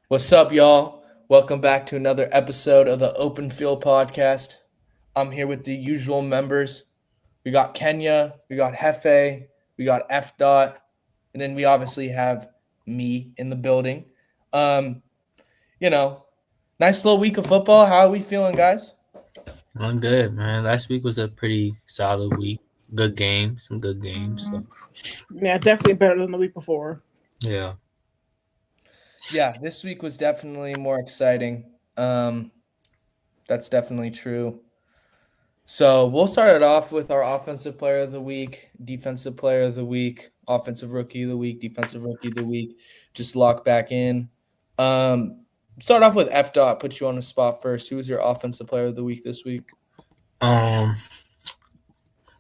What's up, y'all? Welcome back to another episode of the Open Field Podcast. I'm here with the usual members. We got Kenya, we got Hefe, we got F Dot, and then we obviously have me in the building. Um, you know, nice little week of football. How are we feeling, guys? I'm good, man. Last week was a pretty solid week. Good game, some good games. So Yeah, definitely better than the week before. yeah. Yeah, this week was definitely more exciting. That's definitely true. So we'll start it off with our offensive player of the week, defensive player of the week, offensive rookie of the week, defensive rookie of the week. Just lock back in. Um, Start off with F dot. Put you on the spot first. Who was your offensive player of the week this week? Um,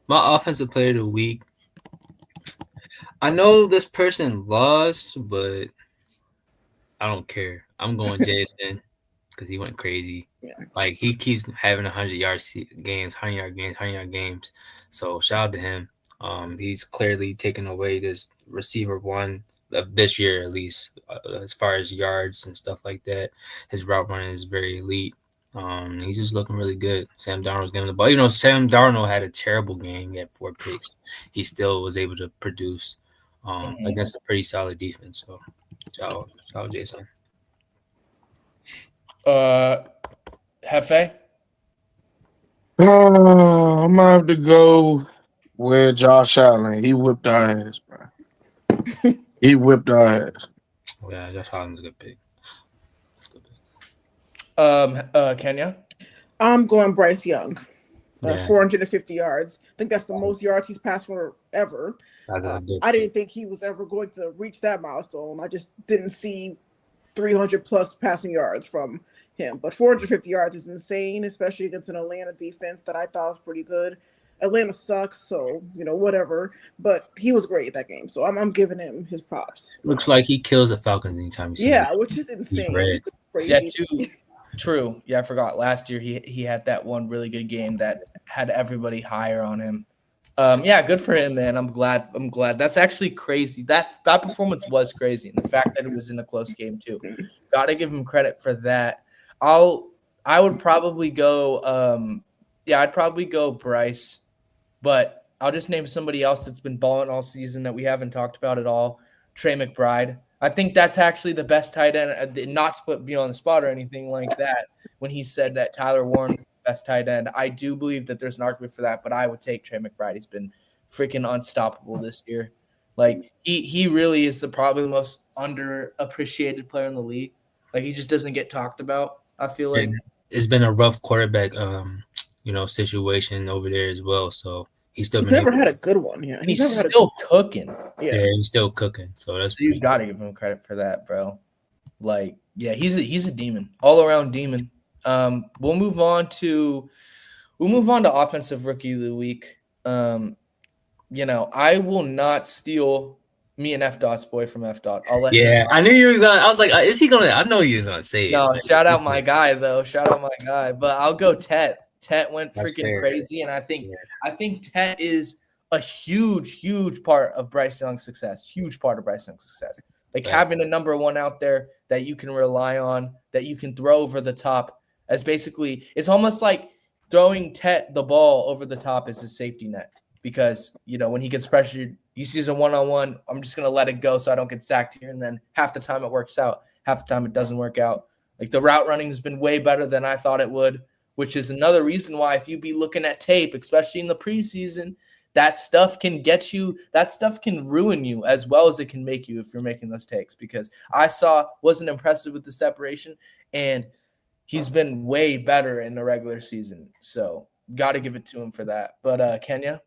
my offensive player of the week. I know this person lost, but I don't care. I'm going Jason because he went crazy. Yeah. Like he keeps having 100-yard games, 100-yard games, 100-yard games. So shout out to him. He's clearly taken away this receiver one of this year at least, as far as yards and stuff like that. His route running is very elite. He's just looking really good. Sam Darnold's getting the ball. You know, Sam Darnold had a terrible game. He had 4 picks. He still was able to produce against a pretty solid defense. So, ciao, Jason. Hefe. Oh, I'm gonna have to go with Josh Allen. He whipped our ass, bro. He whipped our ass. Yeah, Josh Allen's a good pick. That's a good pick. Kenya. I'm going Bryce Young. Yeah. 450 yards. I think that's the most yards he's passed for ever. That's a good I pick. didn't think he was ever going to reach that milestone. I just didn't see 300 plus passing yards from him. But 450 yards is insane, especially against an Atlanta defense that I thought was pretty good. Atlanta sucks, so whatever. But he was great that game, so I'm giving him his props. Looks like he kills the Falcons anytime he sees Yeah, it. which is He's insane. red. It's crazy. Yeah, true. Yeah, I forgot. Last year he had that one really good game that had everybody higher on him. Yeah, good for him, man. I'm glad. That's actually crazy. That performance was crazy, and the fact that it was in a close game too. Got to give him credit for that. I would probably go. I'd probably go Bryce, but I'll just name somebody else that's been balling all season that we haven't talked about at all. Trey McBride. I think that's actually the best tight end. Not to put me on the spot or anything like that. When he said that Tyler Warren best tight end. I do believe that there's an argument for that, but I would take Trey McBride. He's been freaking unstoppable this year. Like he really is probably the most underappreciated player in the league. Like he just doesn't get talked about. I feel like It's been a rough quarterback, situation over there as well. So he's still He's been never able, had a good one. Yeah, and he's never had still cooking. Yeah. yeah, he's still cooking. So that's So you got to give him credit for that, bro. Like, yeah, he's a demon, all around demon. We'll move on to offensive rookie of the week. I will not steal me and F Dot's boy from F Dot. I'll let him. yeah. I knew you were gonna. I was like, is he gonna? I know he was gonna say it. No, but- shout out my guy though. Shout out my guy. But I'll go Tet. Tet went That's freaking fair. crazy, and I think Tet is a huge part of Bryce Young's success. Huge part of Bryce Young's success. Like Right. having a number one out there that you can rely on, that you can throw over the top. As basically, it's almost like throwing Tet the ball over the top is his safety net. Because when he gets pressured, he sees a one-on-one. I'm just gonna let it go so I don't get sacked here. And then half the time it works out, half the time it doesn't work out. Like the route running has been way better than I thought it would, which is another reason why if you be looking at tape, especially in the preseason, that stuff can get you. That stuff can ruin you as well as it can make you if you're making those takes. Because I wasn't impressive with the separation, and he's been way better in the regular season. So got to give it to him for that. But Kenya.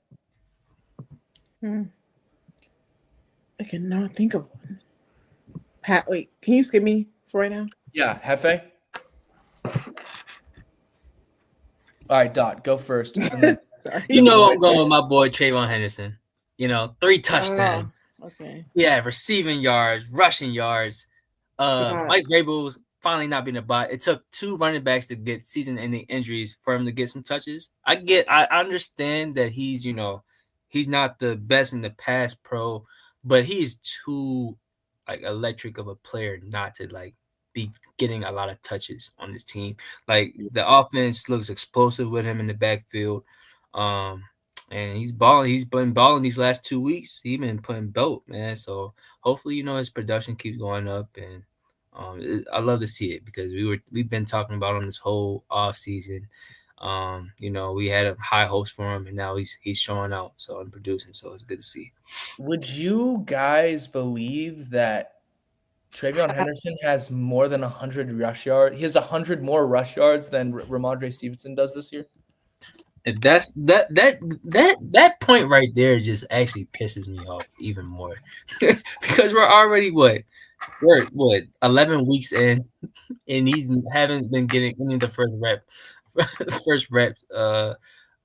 I cannot think of one. Pat, wait, can you skip me for right now? Yeah, Hefe. All right, Dot, go first. And then, Sorry. You know, I'm going with my boy Trayvon Henderson. 3 touchdowns. Okay. Yeah, receiving yards, rushing yards. Forgot. Mike Vrabel's finally not being a bot. It took 2 running backs to get season-ending injuries for him to get some touches. I understand that he's not the best in the pass pro, but he's too electric of a player not to be getting a lot of touches on this team. Like the offense looks explosive with him in the backfield. And he's balling. He's been balling these last 2 weeks. He's been putting dope, man. So hopefully, his production keeps going up, and I love to see it because we've been talking about him this whole off season. We had a high hopes for him, and now he's showing out and producing. So it's good to see. Would you guys believe that Travion Henderson has more than 100 rush yards? He has 100 more rush yards than Ramondre Stevenson does this year. If that's that point right there just actually pisses me off even more because we're already we're 11 weeks in, and he's haven't been getting the first reps.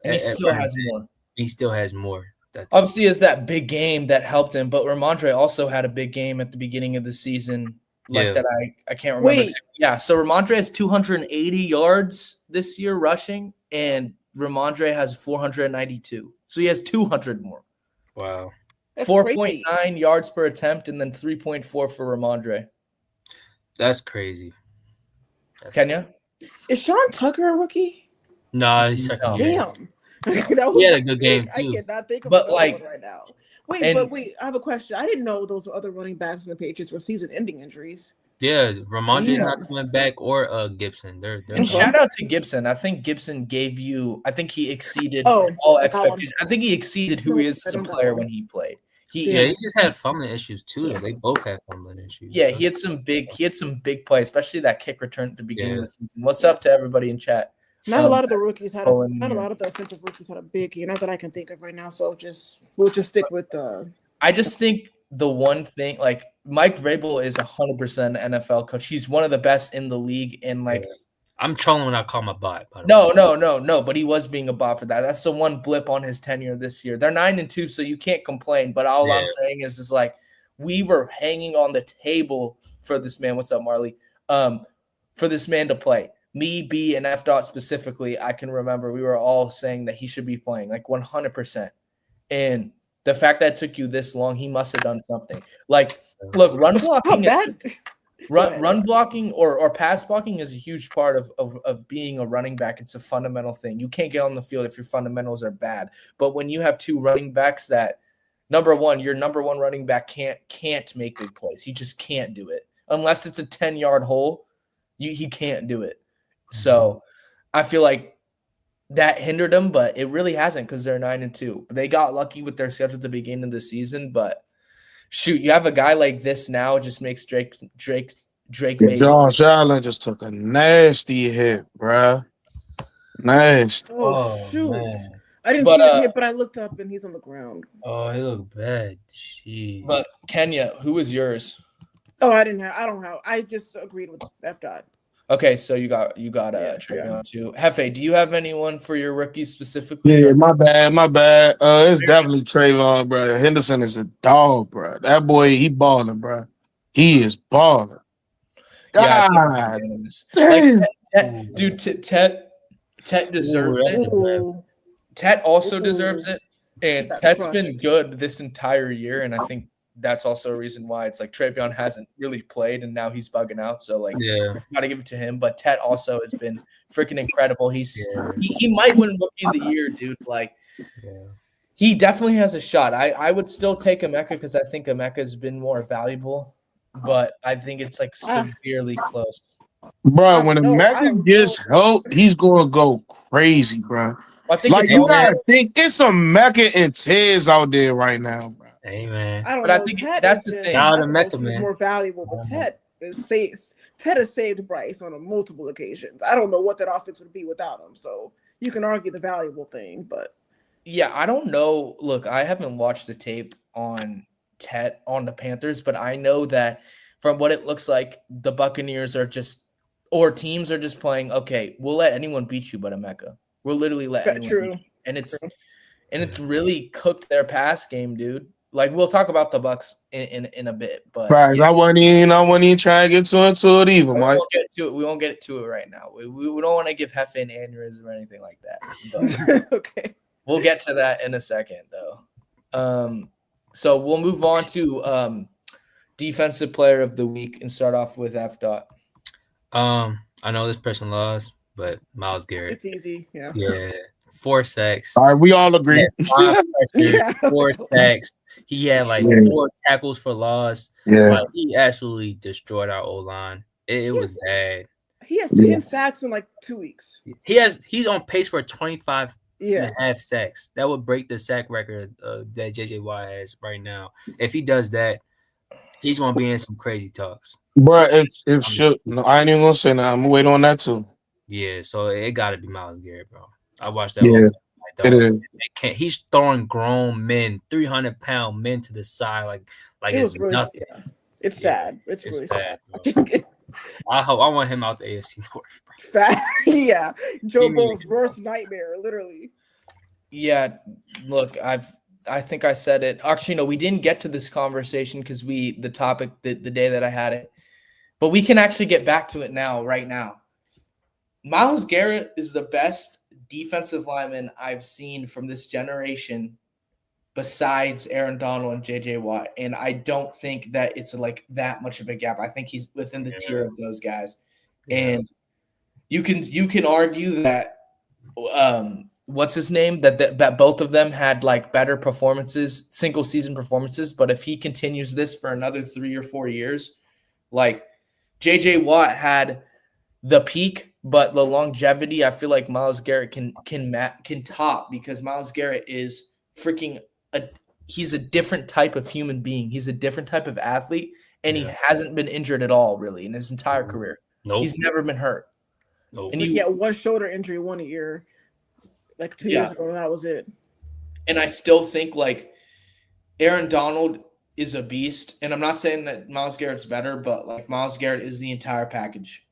And he still has more. He still has more. That's obviously it's that big game that helped him, but Ramondre also had a big game at the beginning of the season. That I can't remember. Wait. Yeah, so Ramondre has 280 yards this year rushing, and Ramondre has 492. So he has 200 more. Wow. 4.9 yards per attempt and then 3.4 for Ramondre. That's crazy. Kenya? Is Sean Tucker a rookie? No, he's second year. Damn. That was He had a good game too. I cannot think of But, another like- one right now. Wait, I have a question. I didn't know those other running backs in the Patriots were season-ending injuries. Yeah, Ramondre Damn. not coming back or Gibson. They're And gone. shout out to Gibson. I think Gibson I think he exceeded Oh, all that one. expectations. I think he exceeded who he is as a player when he played. Yeah, he just had fumbling issues too. Though. They both had fumbling issues. Yeah, he had some big plays, especially that kick return at the beginning of Yeah. the season. What's up to everybody in chat? Not a lot of the rookies had Owen, not a yeah. lot of the offensive rookies had a big year. Not that I can think of right now. So we'll just stick with I just think the one thing, like Mike Vrabel is 100% NFL coach. He's one of the best in the league, and like I'm trolling when I call my bot. By the no, way. but he was being a bot for that. That's the one blip on his tenure this year. They're 9-2, so you can't complain. But all I'm saying is like we were hanging on the table for this man. What's up, Marley? For this man to play. Me, B, and F dot specifically, I can remember we were all saying that he should be playing like 100%. And the fact that it took you this long, he must have done something. Like, look, run blocking run blocking or pass blocking is a huge part of being a running back. It's a fundamental thing. You can't get on the field if your fundamentals are bad. But when you have two running backs that your number one running back can't make big plays. He just can't do it. Unless it's a 10-yard hole, he can't do it. So I feel like that hindered them, but it really hasn't because they're 9-2. They got lucky with their schedule at the beginning of the season, but shoot, you have a guy like this now, it just makes Drake Mason. Josh Allen just took a nasty hit, bruh. Nasty. Oh, shoot. man. I didn't But, see it hit, but I looked up and he's on the ground. Oh, he looked bad. Jeez. But Kenya, who is yours? Oh, I just agreed with F dot. Okay, so you got Travion too. Hefe, do you have anyone for your rookies specifically? Yeah, my bad. It's definitely Trayvon, bro. Henderson is a dog, bro. That boy, he balling, bro. He is balling. Yeah, God like, damn. dude, Tet deserves that's it. Ooh. Tet also Ooh. deserves it, and Got Tet's crushed. been good this entire year, and I think that's also a reason why it's like Travion hasn't really played, and now he's bugging out. So like, gotta give it to him. But Tet also has been freaking incredible. He might win Rookie of the Year, dude. Like, he definitely has a shot. I would still take Emeka because I think Emeka has been more valuable, but I think it's like severely close. Bro, when No, I Emeka don't gets help, he's gonna go crazy, bro. I think Like it's you all- gotta think, it's some Mecca and Tez out there right now, bro. Hey, man. I don't But know. I think Ted that's is the just- thing. I Shout out don't to know if Mecca, he's man. more valuable, but Ted has saved Bryce on multiple occasions. I don't know what that offense would be without him. So you can argue the valuable thing, but Yeah, I don't know. Look, I haven't watched the tape on Tet on the Panthers, but I know that from what it looks like, the Buccaneers are just, or teams are just playing, okay, we'll let anyone beat you but Emeka. We'll literally let anyone true. beat you. And it's really cooked their pass game, dude. Like, we'll talk about the Bucs in a bit, but Right, I wasn't even trying to get to it either, we Mike. won't get to it. We won't get to it right now. We don't want to give Hefe an aneurysm or anything like that. But Okay. we'll get to that in a second, though. So we'll move on to defensive player of the week and start off with F dot. I know this person lost, but Miles Garrett. It's easy. Yeah. Yeah, 4 sacks. All right, we all Yeah, agree. 5 pressures, Yeah. 4 sacks. He had like Yeah. 4 tackles for loss. Yeah. Like he absolutely destroyed our O line. It was bad. He has Yeah. 10 sacks in like 2 weeks. He's on pace for 25 Yeah. and a half sacks. That would break the sack record that JJ Watt has right now. If he does that, he's gonna be in some crazy talks. But if shit, no, I ain't even gonna say nothing. I'm gonna wait on that too. Yeah, so it got to be Miles Garrett, bro. I watched that. Yeah, whole it is. He's throwing grown men, 300-pound men to the side, like It was it's really nothing. yeah. It's Yeah, sad. It's really sad, sad. bro. I want him out the AFC North, bro. Fat. Yeah. Joe Give me Burrow's it. worst nightmare, literally. Yeah, look, I think I said it. Actually, no, we didn't get to this conversation because the topic the day that I had it, but we can actually get back to it now, right now. Myles Garrett is the best defensive lineman I've seen from this generation, besides Aaron Donald and JJ Watt, and I don't think that it's like that much of a gap. I think he's within the tier of those guys, and you can argue that what's his name? That both of them had like better performances, single season performances. But if he continues this for another 3 or 4 years, like JJ Watt had the peak, but the longevity, I feel like Myles Garrett can top, because Myles Garrett is freaking he's a different type of human being. He's a different type of athlete, and he hasn't been injured at all really in his entire career. Nope. He's never been hurt. Nope. And Like he had one shoulder injury 1 year, like 2 years ago, and that was it. And I still think like Aaron Donald is a beast. And I'm not saying that Myles Garrett's better, but like Myles Garrett is the entire package.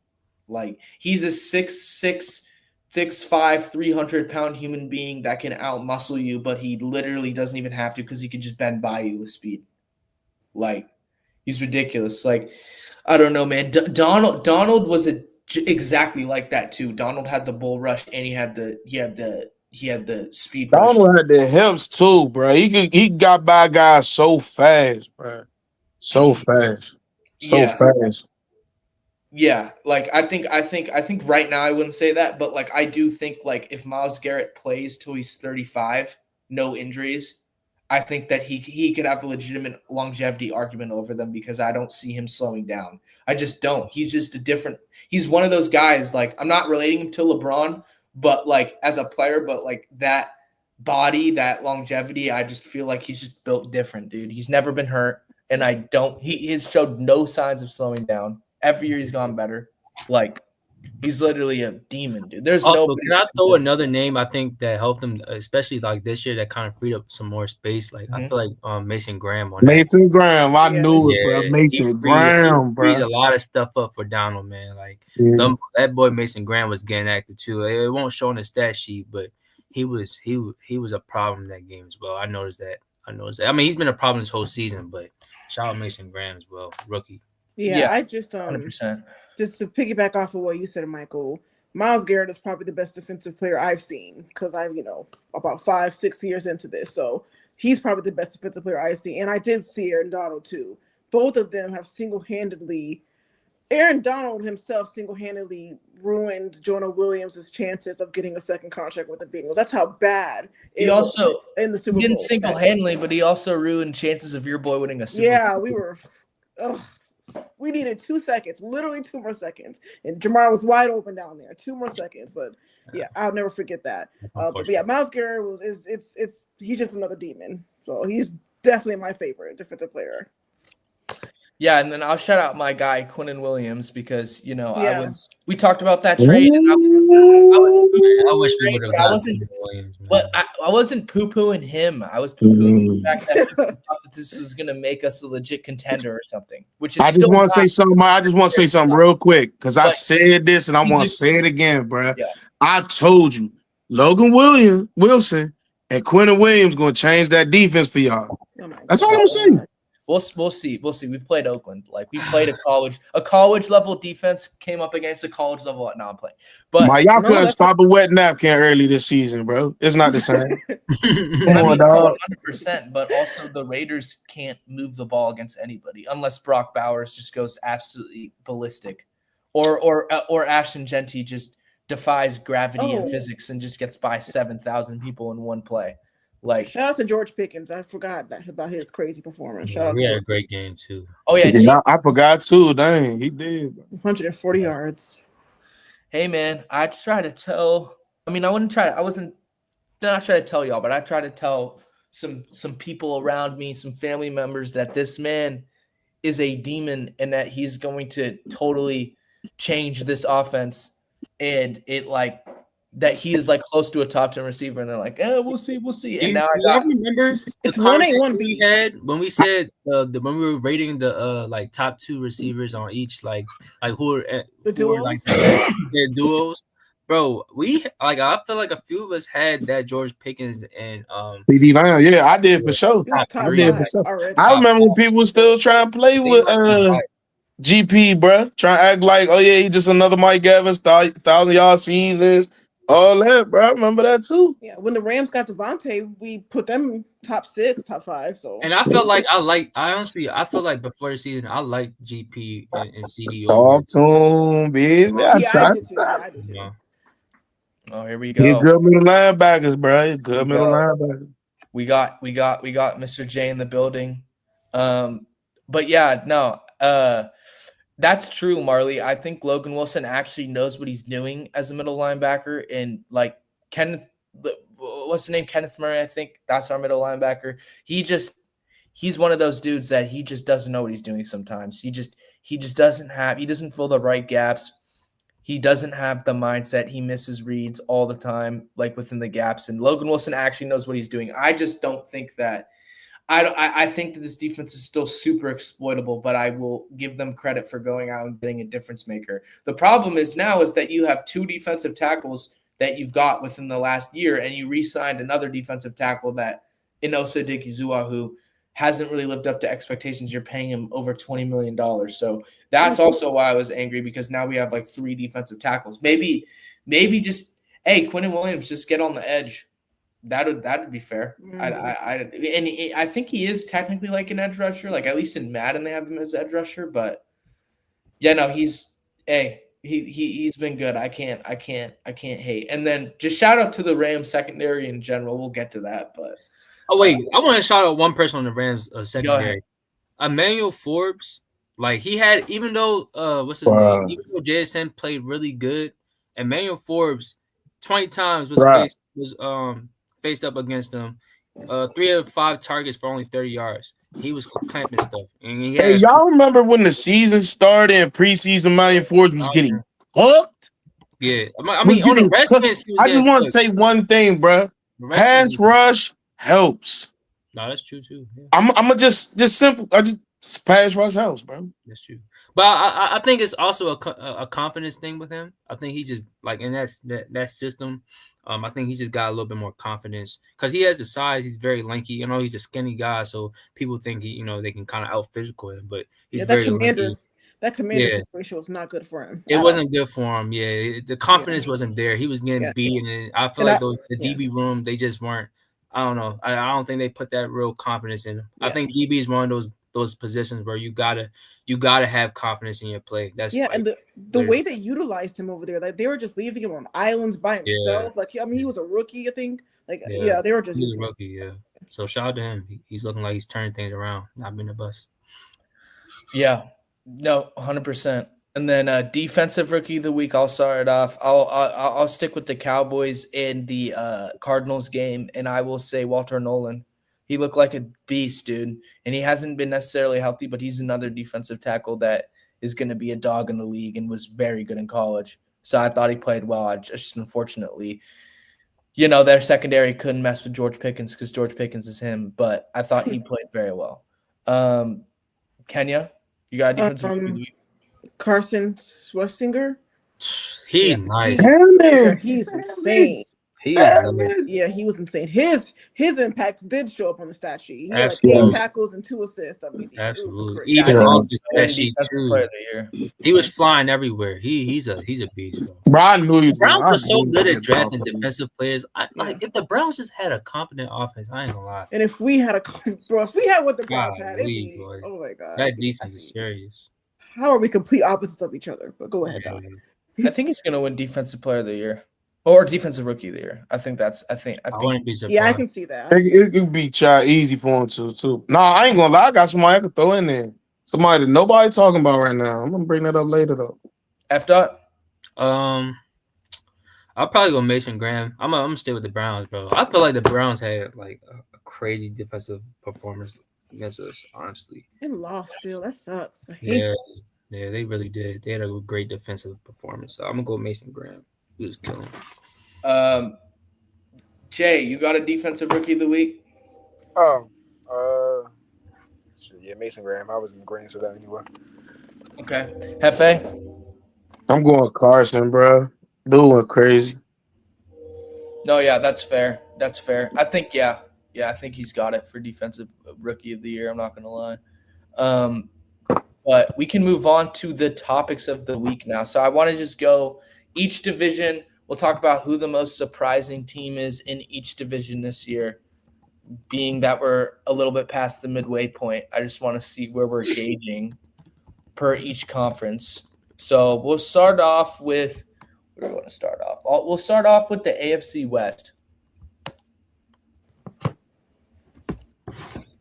Like he's a 6'6", 6'5", 300-pound human being that can outmuscle you, but he literally doesn't even have to, because he can just bend by you with speed. Like he's ridiculous. Like I don't know, man. Donald was exactly like that too. Donald had the bull rush, and he had the speed rush. Donald had the hips too, bro. He got by guys so fast, bro. So fast. So fast. Yeah, like I think right now I wouldn't say that, but like I do think like if Myles Garrett plays till he's 35, no injuries, I think that he could have a legitimate longevity argument over them, because I don't see him slowing down. I just don't. He's just he's one of those guys, like I'm not relating him to LeBron, but like as a player, but like that body, that longevity, I just feel like he's just built different, dude. He's never been hurt, and he's showed no signs of slowing down. Every year he's gone better. Like he's literally a demon, dude. There's nobody. Can I throw another name I think that helped him, especially like this year, that kind of freed up some more space? Like I feel like Mason Graham on Mason Graham, I knew it, bro. Mason Graham, bro. Frees a lot of stuff up for Donald, man. Like that boy Mason Graham was getting active too. It won't show on the stat sheet, but he was a problem in that game as well. I noticed that. I mean, he's been a problem this whole season, but shout out Mason Graham as well, rookie. Yeah, I just 100%. Just to piggyback off of what you said, Michael, Myles Garrett is probably the best defensive player I've seen, because I've about 5-6 years into this, so he's probably the best defensive player I've seen. And I did see Aaron Donald too. Both of them have Aaron Donald himself single-handedly ruined Jonah Williams' chances of getting a second contract with the Bengals. That's how bad he also in the Super Bowl. He didn't single-handedly, but he also ruined chances of your boy winning a Super Bowl. Yeah, we were. We needed 2 seconds, literally 2 more seconds, and Jamar was wide open down there. 2 more seconds, but yeah, I'll never forget that. But yeah, Myles Garrett he's just another demon. So he's definitely my favorite defensive player. Yeah, and then I'll shout out my guy Quinnen Williams, because we talked about that trade, and I wish we would have gotten Williams, but I wasn't poo-pooing him. I was poo-pooing the fact that people thought that this was going to make us a legit contender or something. Which is I just want to say something real quick, because I said this and I want to say it again, bro. Yeah. I told you, Logan Wilson and Quinnen Williams going to change that defense for y'all. That's all I'm saying. We'll see. We played Oakland. Like we played a college level defense came up against a college level. No, I'm playing. But y'all couldn't stop a wet napkin early this season, bro. It's not the same. Come on, dog. 100%. But also the Raiders can't move the ball against anybody unless Brock Bowers just goes absolutely ballistic, or Ashton Genty just defies gravity and Oh. physics and just gets by 7,000 people in one play. Like, Shout out to George Pickens. I forgot that about his crazy performance. Shout Yeah, out he to had a George. great game too. oh yeah, Yeah, I forgot too. Dang, he did. 140 yards. hey man, I try to tell. I mean, I wasn't not trying to tell y'all, but I try to tell some people around me, some family members, that this man is a demon and that he's going to totally change this offense, and it like that he is like close to a top 10 receiver, and they're like, we'll see. And now I remember It's the 1A, conversation 1B. we had when we said when we were rating the like top 2 receivers on each like who are like the best duos. Bro, I feel like a few of us had that George Pickens and CD Lamb. Yeah, I did for sure. He was top I did 5 for sure. already. I remember when people still trying to play with GP, bro. Trying to act like, oh yeah, he just another Mike Evans, 1,000-yard seasons, all that, bro. I remember that too. Yeah, when the Rams got Devontae, we put them top 6, top 5. So, and I felt like I feel like before the season I liked GP and CD Talk to him, baby. I did too. I did too. Yeah. Oh, here we He's go. good middle linebackers, bro. He's good middle linebackers. We got Mr. J in the building. But yeah, no, that's true, Marley. I think Logan Wilson actually knows what he's doing as a middle linebacker, and like what's the name? Kenneth Murray, I think that's our middle linebacker. He's one of those dudes that he just doesn't know what he's doing sometimes. He doesn't fill the right gaps. He doesn't have the mindset. He misses reads all the time, like within the gaps. And Logan Wilson actually knows what he's doing. I just don't think that. I think that this defense is still super exploitable, but I will give them credit for going out and getting a difference maker. The problem is that you have 2 defensive tackles that you've got within the last year, and you re-signed another defensive tackle that Inosa Dikizua, who hasn't really lived up to expectations. You're paying him over $20 million. So that's also why I was angry, because now we have like 3 defensive tackles. Maybe just, hey, Quinnen Williams, just get on the edge. That'd be fair. I think he is technically like an edge rusher. Like at least in Madden they have him as edge rusher. But yeah, no, he's been good. I can't hate. And then just shout out to the Rams secondary in general. We'll get to that, but. Oh wait, I want to shout out one person on the Rams secondary. Emmanuel Forbes, like he had, even though what's his name? Even though JSN played really good, Emmanuel Forbes 20 times was faced up against him. 3 of 5 targets for only 30 yards. He was clamping stuff. And hey, y'all remember when the season started and preseason Emmanuel Forbes was getting hooked? Yeah, I mean on the Redskins. I just want to say one thing, bro. Pass rush helps. No, that's true too. Yeah. I'm gonna just simple. I just pass rush helps, bro. That's true. But I think it's also a confidence thing with him. I think he just like in that system. I think he just got a little bit more confidence because he has the size. He's very lanky. You know, he's a skinny guy, so people think they can kind of out physical him. But he's very lanky. That commander situation was not good for him. It wasn't good for him. Yeah, the confidence wasn't there. He was getting beat, and I feel like the DB room, they just weren't. I don't know. I don't think they put that real confidence in him. Yeah. I think DB is one of those positions where you gotta have confidence in your play. That's and the way they utilized him over there, like they were just leaving him on islands by himself. Like he was a rookie, I think. Like they were just. He was a rookie, yeah. So shout out to him. He's looking like he's turning things around, not being a bust. Yeah, no, 100%. And then defensive rookie of the week, I'll start it off. I'll stick with the Cowboys in the Cardinals game, and I will say Walter Nolan. He looked like a beast, dude, and he hasn't been necessarily healthy, but he's another defensive tackle that is going to be a dog in the league and was very good in college. So I thought he played well. I just unfortunately, their secondary couldn't mess with George Pickens because George Pickens is him, but I thought he played very well. Kenya, you got a defensive rookie of the week? Carson Schwarzenegger. He's nice. He's insane. He was insane. His impact did show up on the stat sheet. He had like 8 tackles and 2 assists. I mean, absolutely. Even on the stat sheet too. He was flying everywhere. He's a beast. Browns were so good at drafting defensive players. If the Browns just had a competent offense, I ain't gonna lie. And if we had what the Browns had, it'd be, oh my god, that defense is serious. how are we complete opposites of each other? But go ahead, Doc. I think he's gonna win Defensive Player of the Year or Defensive Rookie of the Year. I think. I wouldn't be surprised. Yeah, I can see that. It could be easy for him too. Nah, I ain't gonna lie. I got somebody I could throw in there. Somebody that nobody talking about right now. I'm gonna bring that up later though. F. Dot. I'll probably go Mason Graham. I'm gonna stay with the Browns, bro. I feel like the Browns had like a crazy defensive performance against us, honestly. And lost still. That sucks. Yeah, they really did. They had a great defensive performance. So I'm gonna go Mason Graham. He was killing. Jay, you got a Defensive Rookie of the Week? Yeah, Mason Graham. I was in agreement with that anyway. Okay. Hefe? I'm going Carson, bro. Dude went crazy. No, yeah, that's fair. That's fair. I think, I think he's got it for Defensive Rookie of the Year. I'm not going to lie. But we can move on to the topics of the week now. So I want to just go each division. We'll talk about who the most surprising team is in each division this year, being that we're a little bit past the midway point. I just want to see where we're gauging per each conference. So we'll start off with – where do we want to start off? We'll start off with the AFC West.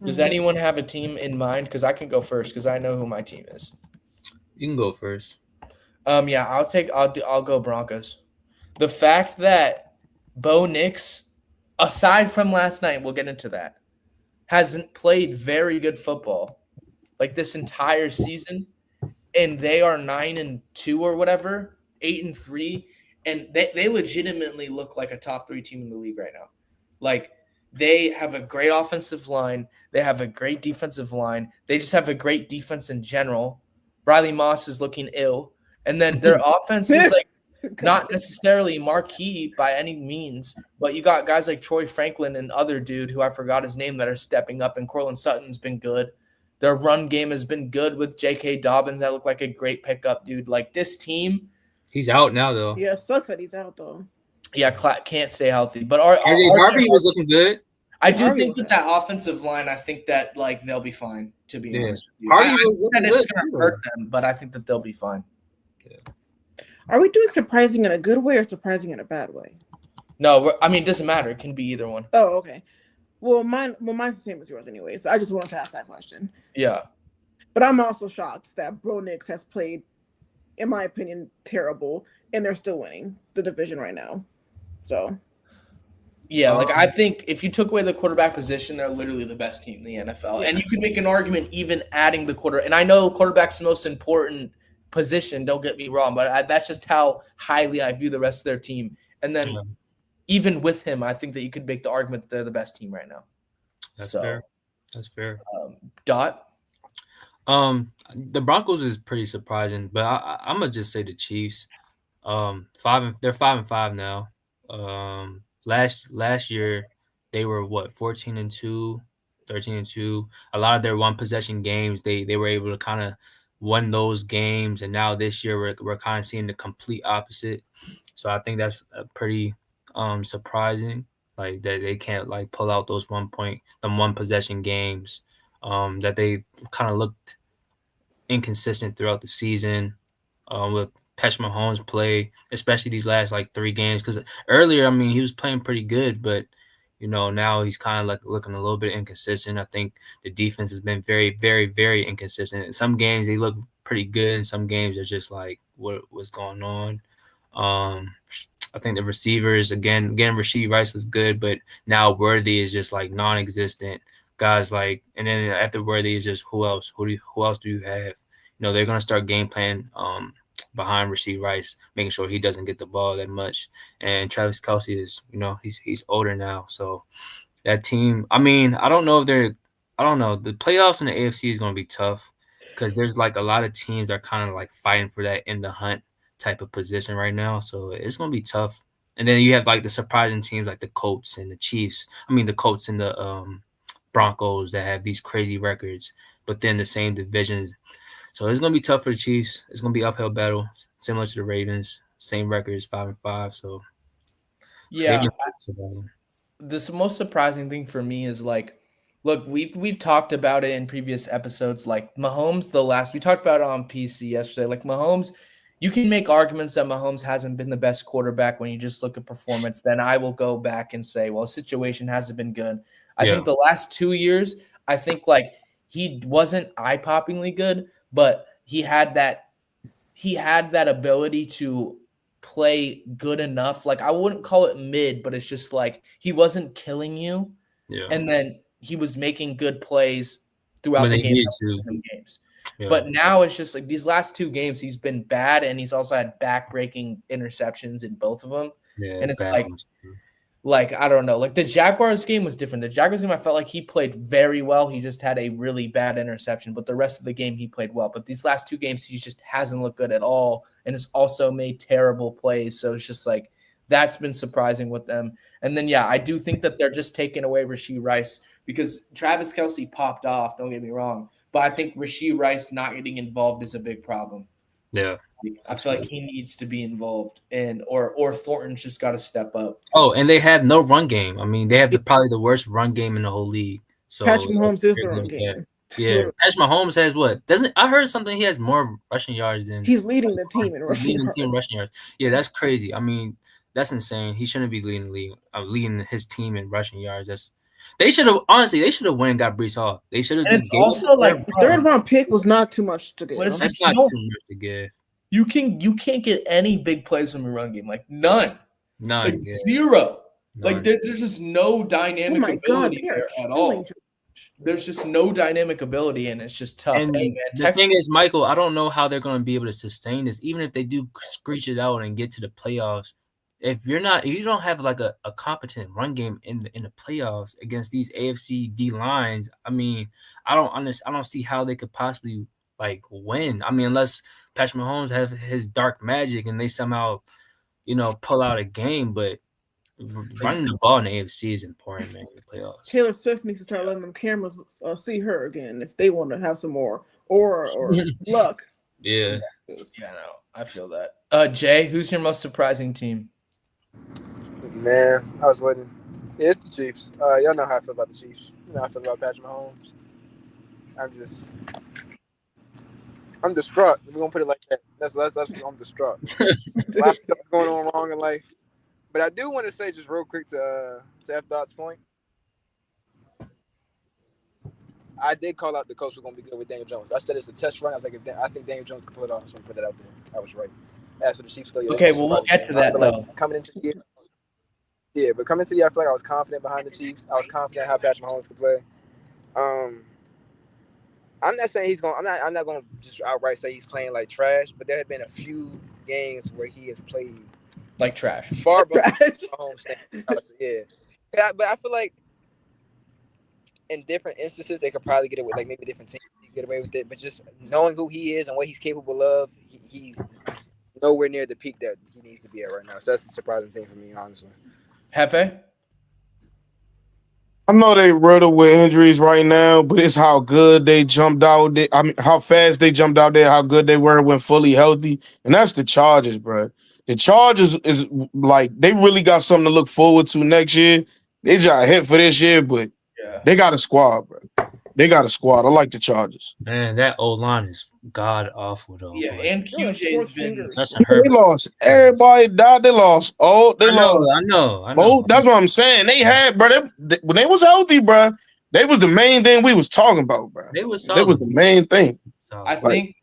Does anyone have a team in mind? Because I can go first because I know who my team is. You can go first. Yeah, I'll go Broncos. The fact that Bo Nix, aside from last night, we'll get into that, hasn't played very good football like this entire season, and they are 9-2 or whatever, 8-3, and they legitimately look like a top 3 team in the league right now. Like, they have a great offensive line. They have a great defensive line. They just have a great defense in general. Riley Moss is looking ill. And then their offense is like not necessarily marquee by any means, but you got guys like Troy Franklin and other dude who I forgot his name that are stepping up, and Cortland Sutton's been good. Their run game has been good with J.K. Dobbins. That looked like a great pickup, dude. Like, this team. He's out now, though. Yeah, it sucks that he's out, though. Yeah, can't stay healthy. But Harvey was looking good. I do think with that offensive line, I think that like they'll be fine. To be honest with you, Harvey I was think that looking it's good, going to hurt them, but I think that they'll be fine. Are we doing surprising in a good way or surprising in a bad way? No, I mean, it doesn't matter. It can be either one. Oh, okay. Well, mine's the same as yours, anyways. I just wanted to ask that question. Yeah, but I'm also shocked that Bo Nix has played, in my opinion, terrible, and they're still winning the division right now. So. Yeah, like I think if you took away the quarterback position, they're literally the best team in the NFL. Yeah. And you could make an argument even adding the quarter. And I know quarterback's the most important position, don't get me wrong, but that's just how highly I view the rest of their team. And then even with him, I think that you could make the argument that they're the best team right now. That's fair. That's fair. Dot? The Broncos is pretty surprising, but I'm going to just say the Chiefs. They're 5-5 now. Last year they were 14-2, 13-2. A lot of their one possession games they were able to kind of win those games, and now this year we're kind of seeing the complete opposite. So I think that's pretty surprising, like that they can't like pull out those one possession games. That they kind of looked inconsistent throughout the season with Patrick Mahomes play, especially these last like 3 games. Because earlier, I mean, he was playing pretty good, but now he's kind of like looking a little bit inconsistent. I think the defense has been very, very, very inconsistent. In some games they look pretty good, in some games they're just like, what's going on? I think the receivers again, Rashee Rice was good, but now Worthy is just like non-existent. Guys like, and then after Worthy is just who else? Who else do you have? They're gonna start game plan behind Rashee Rice, making sure he doesn't get the ball that much. And Travis Kelce is, he's older now. So that team, I mean, I don't know. The playoffs in the AFC is going to be tough because there's like a lot of teams that are kind of like fighting for that in the hunt type of position right now. So it's going to be tough. And then you have like the surprising teams like the Colts and the Chiefs. I mean, the Colts and the Broncos that have these crazy records, but then the same divisions. So it's going to be tough for the Chiefs. It's going to be uphill battle, similar to the Ravens. Same records, 5-5. So yeah, the most surprising thing for me is like Look, we've talked about it in previous episodes. Like Mahomes, we talked about it on PC yesterday. Like Mahomes, you can make arguments that Mahomes hasn't been the best quarterback when you just look at performance. Then I will go back and say, well, situation hasn't been good. I Yeah. think the last 2 years, I think like he wasn't eye-poppingly good, but he had that ability to play good enough. Like I wouldn't call it mid, but it's just like he wasn't killing you, Yeah. and then he was making good plays throughout When the they game. needed to. Games. Yeah. But now it's just like these last 2 games, he's been bad, and he's also had back-breaking interceptions in both of them. Yeah. And it's bad like, ones, too. I don't know. Like the Jaguars game was different. The Jaguars game, I felt like he played very well. He just had a really bad interception, but the rest of the game he played well. But these last 2 games, he just hasn't looked good at all, and has also made terrible plays. So it's just like that's been surprising with them. And then I do think that they're just taking away Rashee Rice because Travis Kelce popped off. Don't get me wrong, but I think Rashee Rice not getting involved is a big problem. Yeah. I feel like he needs to be involved, and or Thornton's just got to step up. Oh, and they have no run game. I mean, they have probably the worst run game in the whole league. So Patrick Mahomes is the run game. Yeah, Patrick Mahomes has what? Doesn't I heard something? He has more rushing yards than he's leading the team in rushing yards. Yeah, that's crazy. I mean, that's insane. He shouldn't be leading the league. Leading his team in rushing yards. They should have went and got Brees Hall. They should have just. It's also like third round pick was not too much to give. That's not too much to give. You can't get any big plays from your run game, like none, like zero. None. Like there's just no dynamic ability there at all. There's just no dynamic ability, and it's just tough. And the thing is, Michael, I don't know how they're going to be able to sustain this, even if they do screech it out and get to the playoffs. If you don't have like a competent run game in the playoffs against these AFC D lines, I mean, I don't see how they could possibly like win. I mean, unless Patrick Mahomes have his dark magic and they somehow, pull out a game, but running the ball in the AFC is important, man, in the playoffs. Taylor Swift needs to start letting them cameras see her again if they want to have some more or luck. Yeah. Yeah, no, I feel that. Jay, who's your most surprising team? Man, I was waiting. Yeah, it's the Chiefs. Y'all know how I feel about the Chiefs. You know how I feel about Patrick Mahomes. I'm distraught. We're gonna put it like that. That's I'm distraught. A lot of stuff is going on wrong in life. But I do want to say just real quick to F. Dot's point. I did call out the coach was going to be good with Daniel Jones. I said it's a test run. I was like, I think Daniel Jones can pull it off. I just want to put that out there. I was right. As for the Chiefs, though, okay, well, we'll get to that, though. Like coming into the year, but coming into the year, I feel like I was confident behind the Chiefs. I was confident how Patrick Mahomes could play. I'm not saying he's going. I'm not going to just outright say he's playing like trash. But there have been a few games where he has played like trash, far above Mahomes. Yeah, but I feel like in different instances they could probably get away. Like maybe different teams get away with it. But just knowing who he is and what he's capable of, he's nowhere near the peak that he needs to be at right now. So that's a surprising thing for me, honestly. Hefe? I know they riddled with injuries right now, but it's how good they jumped out. How fast they jumped out there, how good they were when fully healthy. And that's the Chargers, bro. The Chargers is like, they really got something to look forward to next year. They just hit for this year, but they got a squad, bro. They got a squad. I like the Chargers. Man, that O-line is god awful, though. Yeah, and QJ's been... They lost. Everybody died. They lost. I know. Oh, that's what I'm saying. They had, bro. When they was healthy, bro, they was the main thing we was talking about, bro. They was the main thing. I think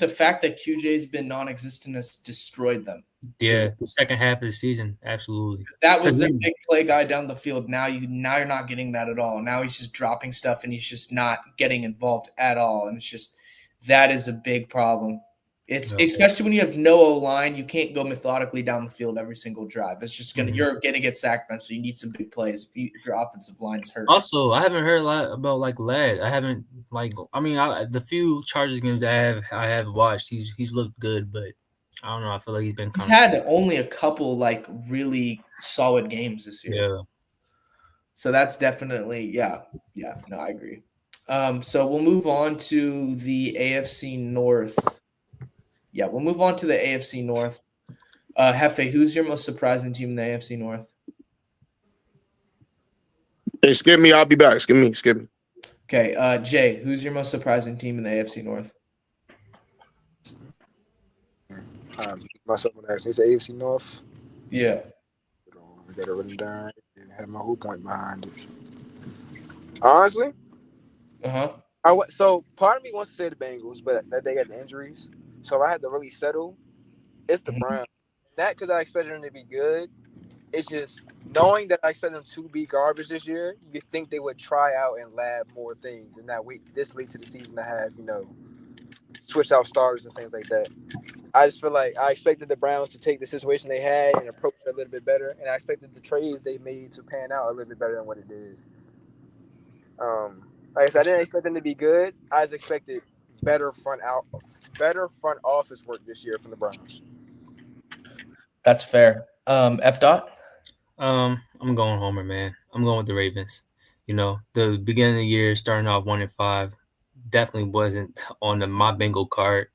the fact that QJ's been non-existent has destroyed them. Yeah, the second half of the season, absolutely. That was the big play guy down the field. Now you're not getting that at all. Now he's just dropping stuff and he's just not getting involved at all. And it's just that is a big problem. It's especially when you have no O-line, you can't go methodically down the field every single drive. It's just you're gonna get sacked eventually. You need some big plays if your offensive line is hurt. Also, I haven't heard a lot about like Ladd. The few Chargers games that I have watched, he's looked good, but I don't know. I feel like he's had only a couple like really solid games this year. Yeah. So that's definitely no, I agree. So we'll move on to the AFC North. Yeah, we'll move on to the AFC North. Hefe, who's your most surprising team in the AFC North? Hey, skip me. I'll be back. Skip me. Skip me. Okay, Jay, who's your most surprising team in the AFC North? Myself when I say AFC North. Yeah. I got it written down. I have my whole point behind it. Honestly, so part of me wants to say the Bengals, but that they got the injuries. So if I had to really settle, it's the Browns. Not because I expected them to be good. It's just knowing that I expect them to be garbage this year. You think they would try out and lab more things and not wait this late to the season to have switch out starters and things like that. I just feel like I expected the Browns to take the situation they had and approach it a little bit better, and I expected the trades they made to pan out a little bit better than what it did. Like I said, I didn't expect them to be good. I just expected better front office work this year from the Browns. That's fair. F dot. I'm going Homer, man. I'm going with the Ravens. The beginning of the year, starting off 1-5, definitely wasn't on my bingo card.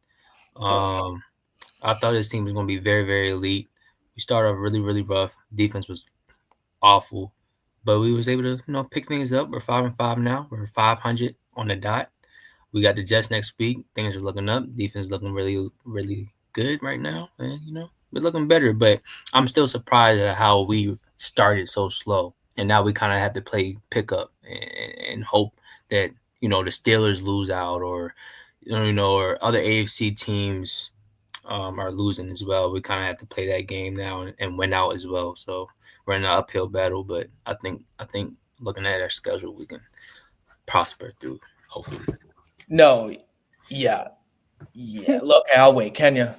I thought this team was going to be very, very elite. We started off really, really rough. Defense was awful, but we was able to, pick things up. We're 5-5 now. We're 500 on the dot. We got the Jets next week. Things are looking up. Defense is looking really, really good right now, and we're looking better. But I'm still surprised at how we started so slow, and now we kind of have to play pickup and hope that the Steelers lose out, or or other AFC teams are losing as well. We kind of have to play that game now and win out as well. So we're in an uphill battle, but I think looking at our schedule, we can prosper through, hopefully. No, yeah. Look, I'll wait. Kenya.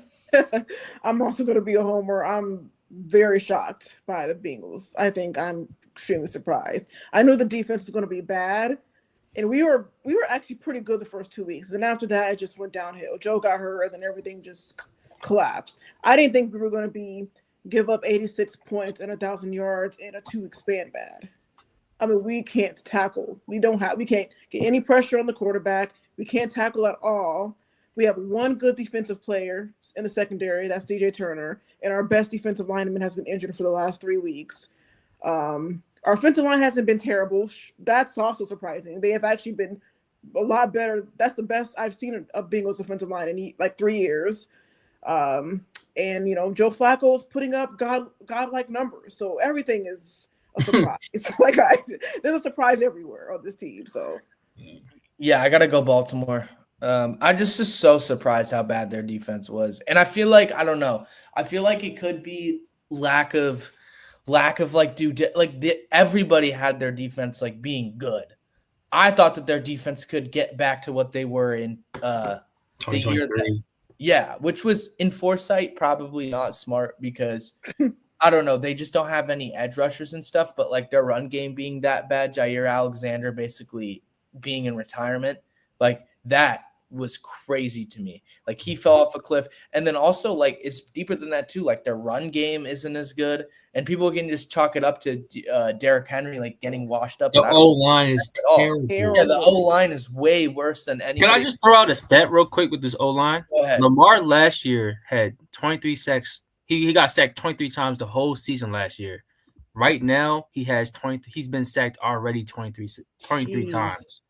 I'm also going to be a homer. I'm very shocked by the Bengals. I think I'm extremely surprised. I knew the defense was going to be bad, and we were actually pretty good the first 2 weeks. Then after that, it just went downhill. Joe got hurt, and then everything just collapsed. I didn't think we were going to give up 86 points and 1,000 yards in a 2-week span bad. I mean, we can't tackle. We can't get any pressure on the quarterback. We can't tackle at all. We have one good defensive player in the secondary. That's DJ Turner. And our best defensive lineman has been injured for the last 3 weeks. Our offensive line hasn't been terrible. That's also surprising. They have actually been a lot better. That's the best I've seen of Bengals offensive line in 3 years. And Joe Flacco is putting up godlike numbers. So everything is a surprise. It's there's a surprise everywhere on this team. So yeah, I gotta go Baltimore. I just so surprised how bad their defense was, and I feel like I don't know. I feel like it could be lack of everybody had their defense being good. I thought that their defense could get back to what they were in the year which was in foresight probably not smart because I don't know, they just don't have any edge rushers and stuff, but their run game being that bad, Jair Alexander basically being in retirement, that was crazy to me. He fell off a cliff. And then also it's deeper than that too. Their run game isn't as good, and people can just chalk it up to Derrick Henry getting washed up. The O-line is terrible. Yeah, the O-line is way worse than anybody. Can I just throw out a stat real quick with this O-line? Go ahead. Lamar last year had 23 sacks. He got sacked 23 times the whole season last year. Right now, he has 20. He's been sacked already 23 times.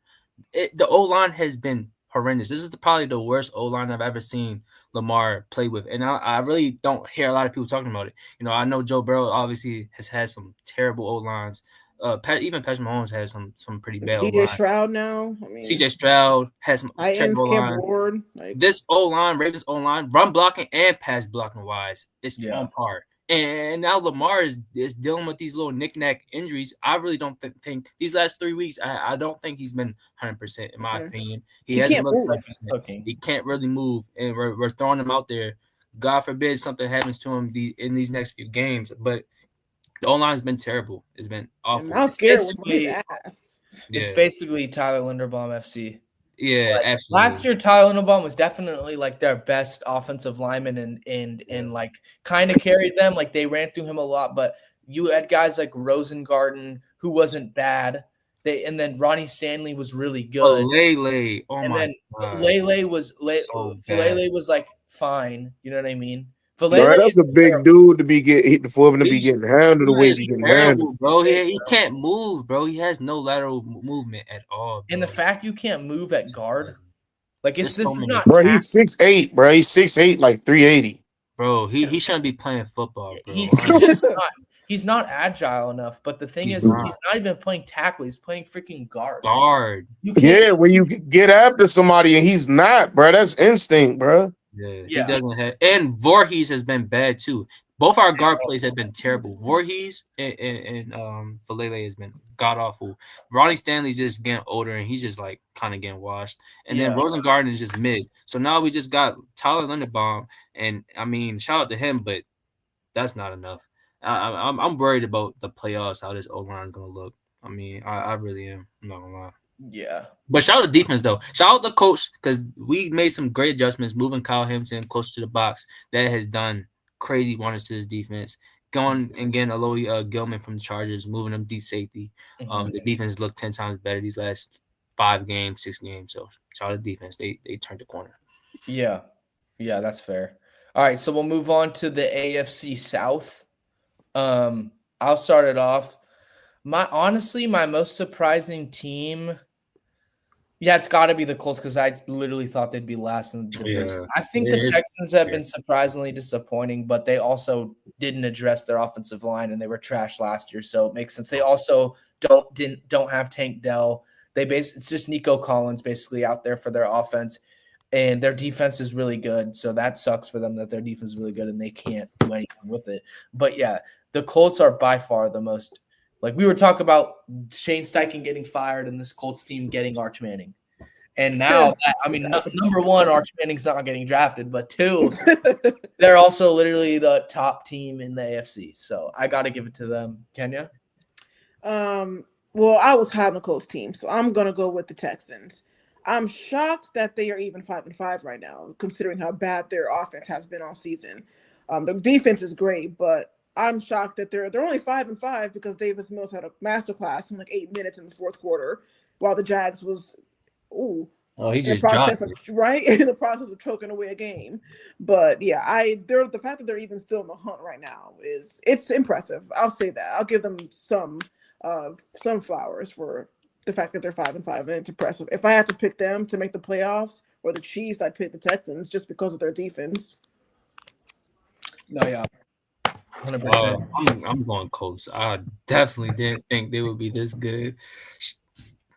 The O-line has been horrendous. This is probably the worst O-line I've ever seen Lamar play with. And I really don't hear a lot of people talking about it. I know Joe Burrow obviously has had some terrible O-lines. Even Patrick Mahomes has some pretty bad O-lines. CJ Stroud now. CJ Stroud has some terrible O-lines. This O-line, Ravens O-line, run blocking and pass blocking wise, it's on par. And now Lamar is dealing with these little knick-knack injuries. I really don't think these last 3 weeks, I don't think he's been 100% in my opinion. He hasn't looked 100%. He can't really move, and we're throwing him out there. God forbid something happens to him in these next few games. But the O-line has been terrible. It's been awful. I'm scared with his ass. It's basically Tyler Linderbaum FC. Yeah, absolutely. Last year, Tyler Linderbaum was definitely their best offensive lineman and kind of carried them. They ran through him a lot, but you had guys like Rosengarten who wasn't bad. And then Ronnie Stanley was really good. Lele. Oh and my then God. Lele was fine. You know what I mean? Valele that's a big dude to be getting for him to be getting handled the way He's he's getting terrible, handled. bro. He can't move, bro. He has no lateral movement at all, bro. And the fact you can't move at guard, like this is not. Bro, he's 6'8", bro. He's 6'8", like 380. Bro, he shouldn't be playing football, bro. He's just not. He's not agile enough. But the thing is, not. he's not even playing tackle. He's playing freaking guard. You Yeah, when you get after somebody and he's not, bro, that's instinct, bro. Yeah, he doesn't have. And Voorhees has been bad too. Both our guard plays have been terrible. Voorhees and Falele has been god awful. Ronnie Stanley's just getting older and he's just like kind of getting washed. And then Rosengarten is just mid. So now we just got Tyler Linderbaum, and I mean, shout out to him, but that's not enough. I'm worried about the playoffs, how this O-line is gonna look. I mean, I really am. I'm not gonna lie. Yeah. But shout out to defense though. Shout out to coach because we made some great adjustments, moving Kyle Hampton closer to the box. That has done crazy wonders to his defense. Going and getting Aloy Gilman from the Chargers, moving them deep safety. The defense looked 10 times better these last 6 games. So shout out to defense. They turned the corner. Yeah, that's fair. All right, so we'll move on to the AFC South. I'll start it off. My most surprising team. Yeah, it's got to be the Colts because I literally thought they'd be last in the division. I think the Texans have been surprisingly disappointing, but they also didn't address their offensive line and they were trash last year, so it makes sense. They also don't have Tank Dell. It's just Nico Collins basically out there for their offense, and their defense is really good. So that sucks for them that their defense is really good and they can't do anything with it. But yeah, the Colts are by far the most. Like we were talking about Shane Steichen getting fired and this Colts team getting Arch Manning. And now, number one, Arch Manning's not getting drafted, but two, they're also literally the top team in the AFC. So I got to give it to them. Kenya? Well, I was high on the Colts team, so I'm going to go with the Texans. I'm shocked that they are even 5-5 right now, considering how bad their offense has been all season. The defense is great, but I'm shocked that they're only 5-5 because Davis Mills had a masterclass in like 8 minutes in the fourth quarter, while the Jags was he just dropped it. Right in the process of choking away a game. But yeah, the fact that they're even still in the hunt right now it's impressive. I'll say that. I'll give them some flowers for the fact that they're 5-5, and it's impressive. If I had to pick them to make the playoffs or the Chiefs, I'd pick the Texans just because of their defense. No, yeah. 100%. I'm going Colts. I definitely didn't think they would be this good.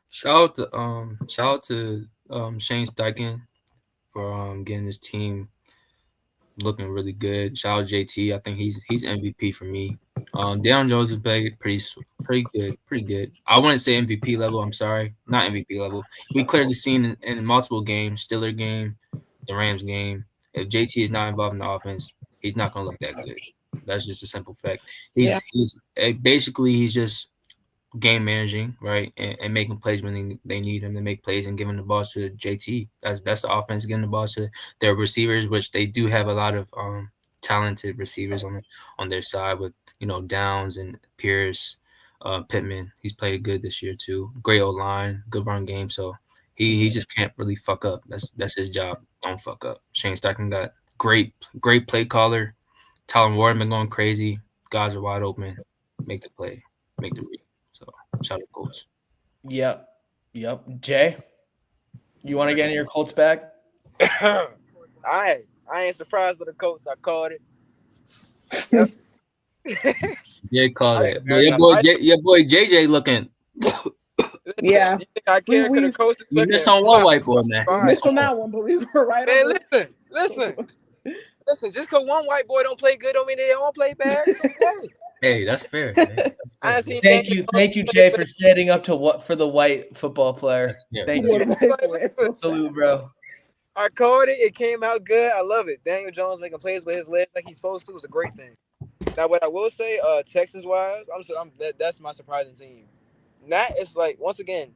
Shout out to Shane Steichen for getting his team looking really good. Shout out JT. I think he's MVP for me. Deion Jones is pretty good. I wouldn't say MVP level. I'm sorry, not MVP level. We clearly seen in multiple games, Steelers game, the Rams game. If JT is not involved in the offense, he's not gonna look that good. That's just a simple fact. He's just game managing, right, and making plays when they need him to make plays and giving the ball to JT. That's the offense, giving the ball to their receivers, which they do have a lot of talented receivers on their side with Downs and Pierce, Pittman. He's played good this year too. Great old line, good run game. So he just can't really fuck up. That's his job. Don't fuck up. Shane Steichen got great play caller. Tyler Warren been going crazy. Guys are wide open. Make the play. Make the read. So shout out Colts. Yep. Jay, you want to get in your Colts back? I ain't surprised with the Colts. I called it. Yep. Yeah, called it. Your boy JJ looking. Yeah, I care because the Colts. We missed on one white boy, man. We missed on that one, but we were right. Man, listen. Just because one white boy don't play good, don't mean they don't play bad. Hey, that's fair. Man. That's fair. Thank you, Jay, for standing up for the white football player. Thank you. Salute, bro. I called it. It came out good. I love it. Daniel Jones making plays with his legs like he's supposed to is a great thing. Now, what I will say, Texas-wise, that's my surprising team. That is like, once again,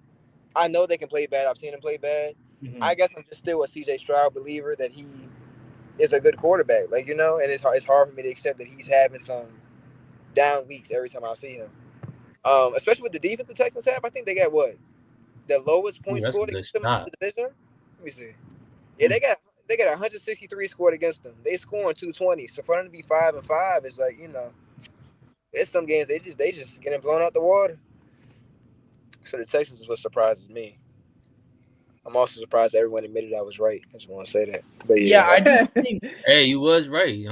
I know they can play bad. I've seen them play bad. Mm-hmm. I guess I'm just still a CJ Stroud believer that he is a good quarterback. And it's hard for me to accept that he's having some down weeks every time I see him. Especially with the defense the Texans have. I think they got what? The lowest point scored in the division? Let me see. Yeah, They got 163 scored against them. They scoring 220. So for them to be 5-5, it's like, it's some games they just getting blown out the water. So the Texans is what surprises me. I'm also surprised everyone admitted I was right. I just want to say that. But Yeah, I just think Hey, you was right.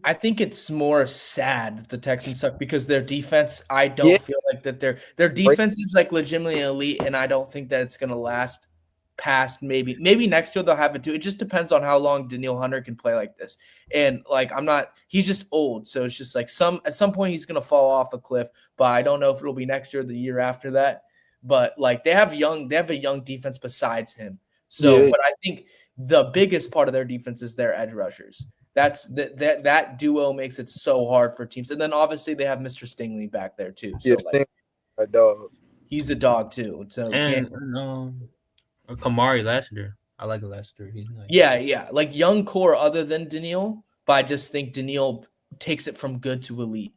I think it's more sad that the Texans suck because their defense, I don't Yeah. feel like that their defense is like legitimately elite, and I don't think that it's gonna last past maybe next year they'll have it too. It just depends on how long Daniil Hunter can play like this. And like he's just old. So it's just like at some point he's gonna fall off a cliff, but I don't know if it'll be next year or the year after that. But like they have a young defense besides him. So but I think the biggest part of their defense is their edge rushers. That's that duo makes it so hard for teams. And then obviously they have Mr. Stingley back there too. So like a dog. He's a dog too. So and Kamari Lassiter. I like Lassiter. He's nice. Yeah. Like young core other than Daniil, but I just think Daniil takes it from good to elite.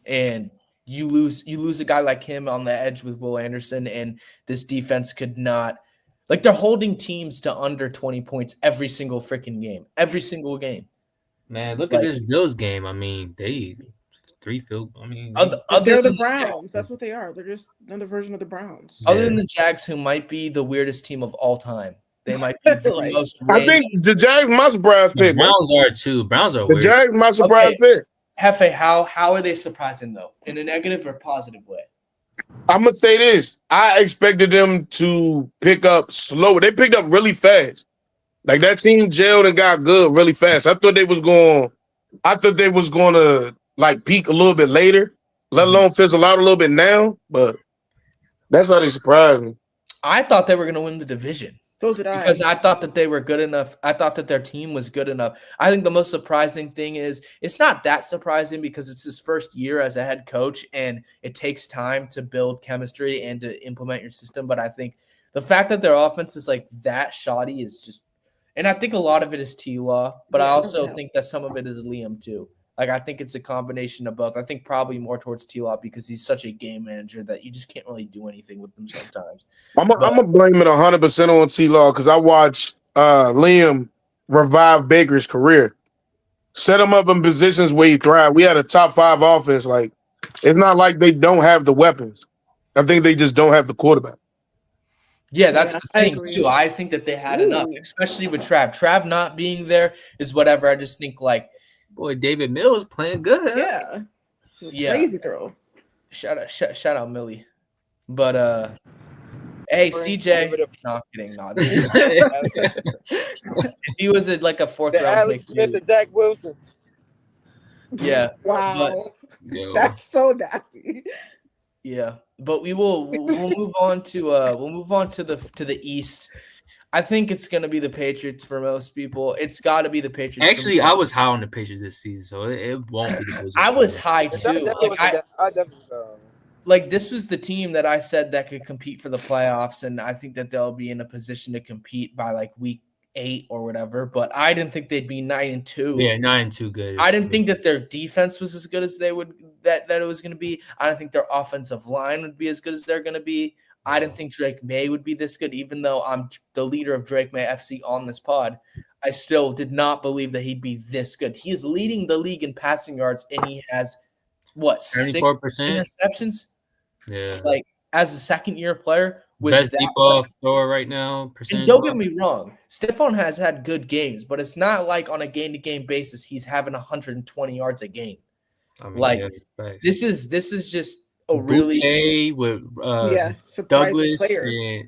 And you lose a guy like him on the edge with Will Anderson, and this defense could not like they're holding teams to under 20 points every single freaking game. Every single game. Man, look at this Bills game. I mean, they 3 field. I mean, they're the Browns. That's what they are. They're just another version of the Browns. Other than the Jags, who might be the weirdest team of all time. They might be the Right. most I think the Jags my surprise pick. Browns are too. Browns are the weird. Jags my surprise pick. Hefe, how are they surprising though? In a negative or positive way? I'm gonna say this. I expected them to pick up slow. They picked up really fast. Like that team gelled and got good really fast. I thought they was going to like peak a little bit later, let alone fizzle out a little bit now. But that's how they surprised me. I thought they were going to win the division. So did I. Because I thought that they were good enough. I thought that their team was good enough. I think the most surprising thing is it's not that surprising because it's his first year as a head coach and it takes time to build chemistry and to implement your system. But I think the fact that their offense is like that shoddy is just, and I think a lot of it is T-Law, but I also think that some of it is Liam too. Like I think it's a combination of both. I think probably more towards T-Law because he's such a game manager that you just can't really do anything with him sometimes. I'm gonna blame it 100% on T-Law because I watched Liam revive Baker's career, set him up in positions where he thrived. We had a top 5 offense. Like it's not like they don't have the weapons. I think they just don't have the quarterback. Yeah, that's the thing too. I think that they had enough, especially with Trav. Trav not being there is whatever. I just think like. Boy, David Mills playing good. Yeah. Crazy throw. Shout out Millie. But hey CJ. No, I'm kidding. No, if he was like a 4th round pick. The Zach Wilson. Yeah. Wow. That's so nasty. Yeah. But we'll move on to the East. I think it's going to be the Patriots for most people. It's got to be the Patriots. Actually, I was high on the Patriots this season, so it won't be the Patriots. I was high too. Like this was the team that I said that could compete for the playoffs, and I think that they'll be in a position to compete by like week 8 or whatever. But I didn't think they'd be 9-2. Yeah, 9-2 good. I didn't think that their defense was as good as they would that it was going to be. I didn't think their offensive line would be as good as they're going to be. I didn't think Drake May would be this good, even though I'm the leader of Drake May FC on this pod. I still did not believe that he'd be this good. He is leading the league in passing yards, and he has, 74% 6 interceptions? Yeah. Like, as a second-year player. With best deep ball thrower right now. And don't get me wrong. Stephon has had good games, but it's not like on a game-to-game basis he's having 120 yards a game. I mean, this is just really with Douglas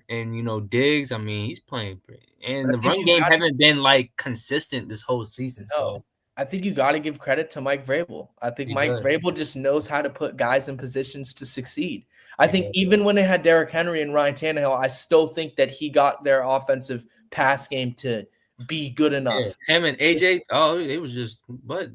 and Diggs. I mean, he's playing great, and the run game haven't been like consistent this whole season. No, so I think you got to give credit to Mike Vrabel. I think Mike Vrabel just knows how to put guys in positions to succeed. I think even when they had Derrick Henry and Ryan Tannehill, I still think that he got their offensive pass game to be good enough. Yeah. Him and AJ, it was just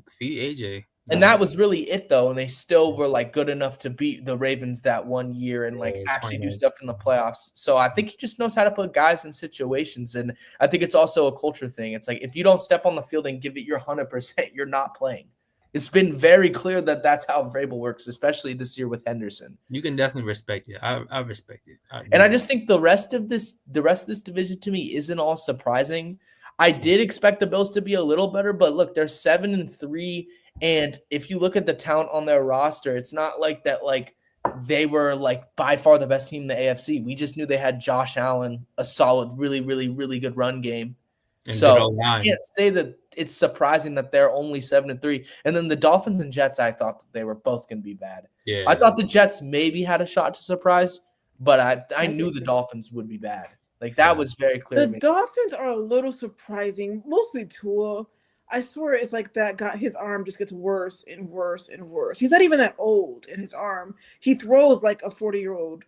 feed AJ. And that was really it, though. And they still were like good enough to beat the Ravens that one year and like actually do stuff in the playoffs. So I think he just knows how to put guys in situations. And I think it's also a culture thing. It's like if you don't step on the field and give it your 100%, you're not playing. It's been very clear that that's how Vrabel works, especially this year with Henderson. You can definitely respect it. I respect it. I just think the rest of this division to me isn't all surprising. I did expect the Bills to be a little better, but look, they're 7-3, and if you look at the talent on their roster, it's not like that. Like they were like by far the best team in the AFC. We just knew they had Josh Allen, a solid, really, really, really good run game. And So I can't say that it's surprising that they're only 7-3. And then the Dolphins and Jets, I thought that they were both going to be bad. Yeah, I thought the Jets maybe had a shot to surprise, but I knew the Dolphins would be bad. Like that was very clear. The Dolphins are a little surprising, mostly Tua. I swear it's like that guy, his arm just gets worse and worse and worse. He's not even that old in his arm. He throws like a 40-year-old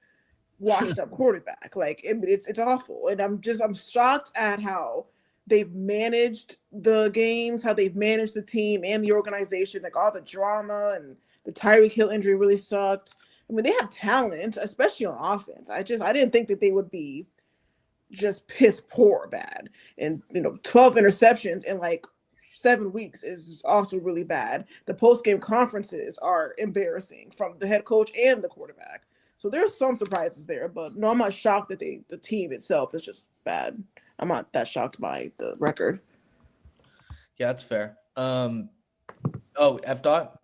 washed up quarterback. Like it's awful. And I'm shocked at how they've managed the games, how they've managed the team and the organization, like all the drama, and the Tyreek Hill injury really sucked. I mean, they have talent, especially on offense. I didn't think that they would be just piss poor bad. And 12 interceptions in like 7 weeks is also really bad. The post-game conferences are embarrassing from the head coach and the quarterback. So there's some surprises there, but no, I'm not shocked that the team itself is just bad. I'm not that shocked by the record. Yeah, that's fair. F. Dot.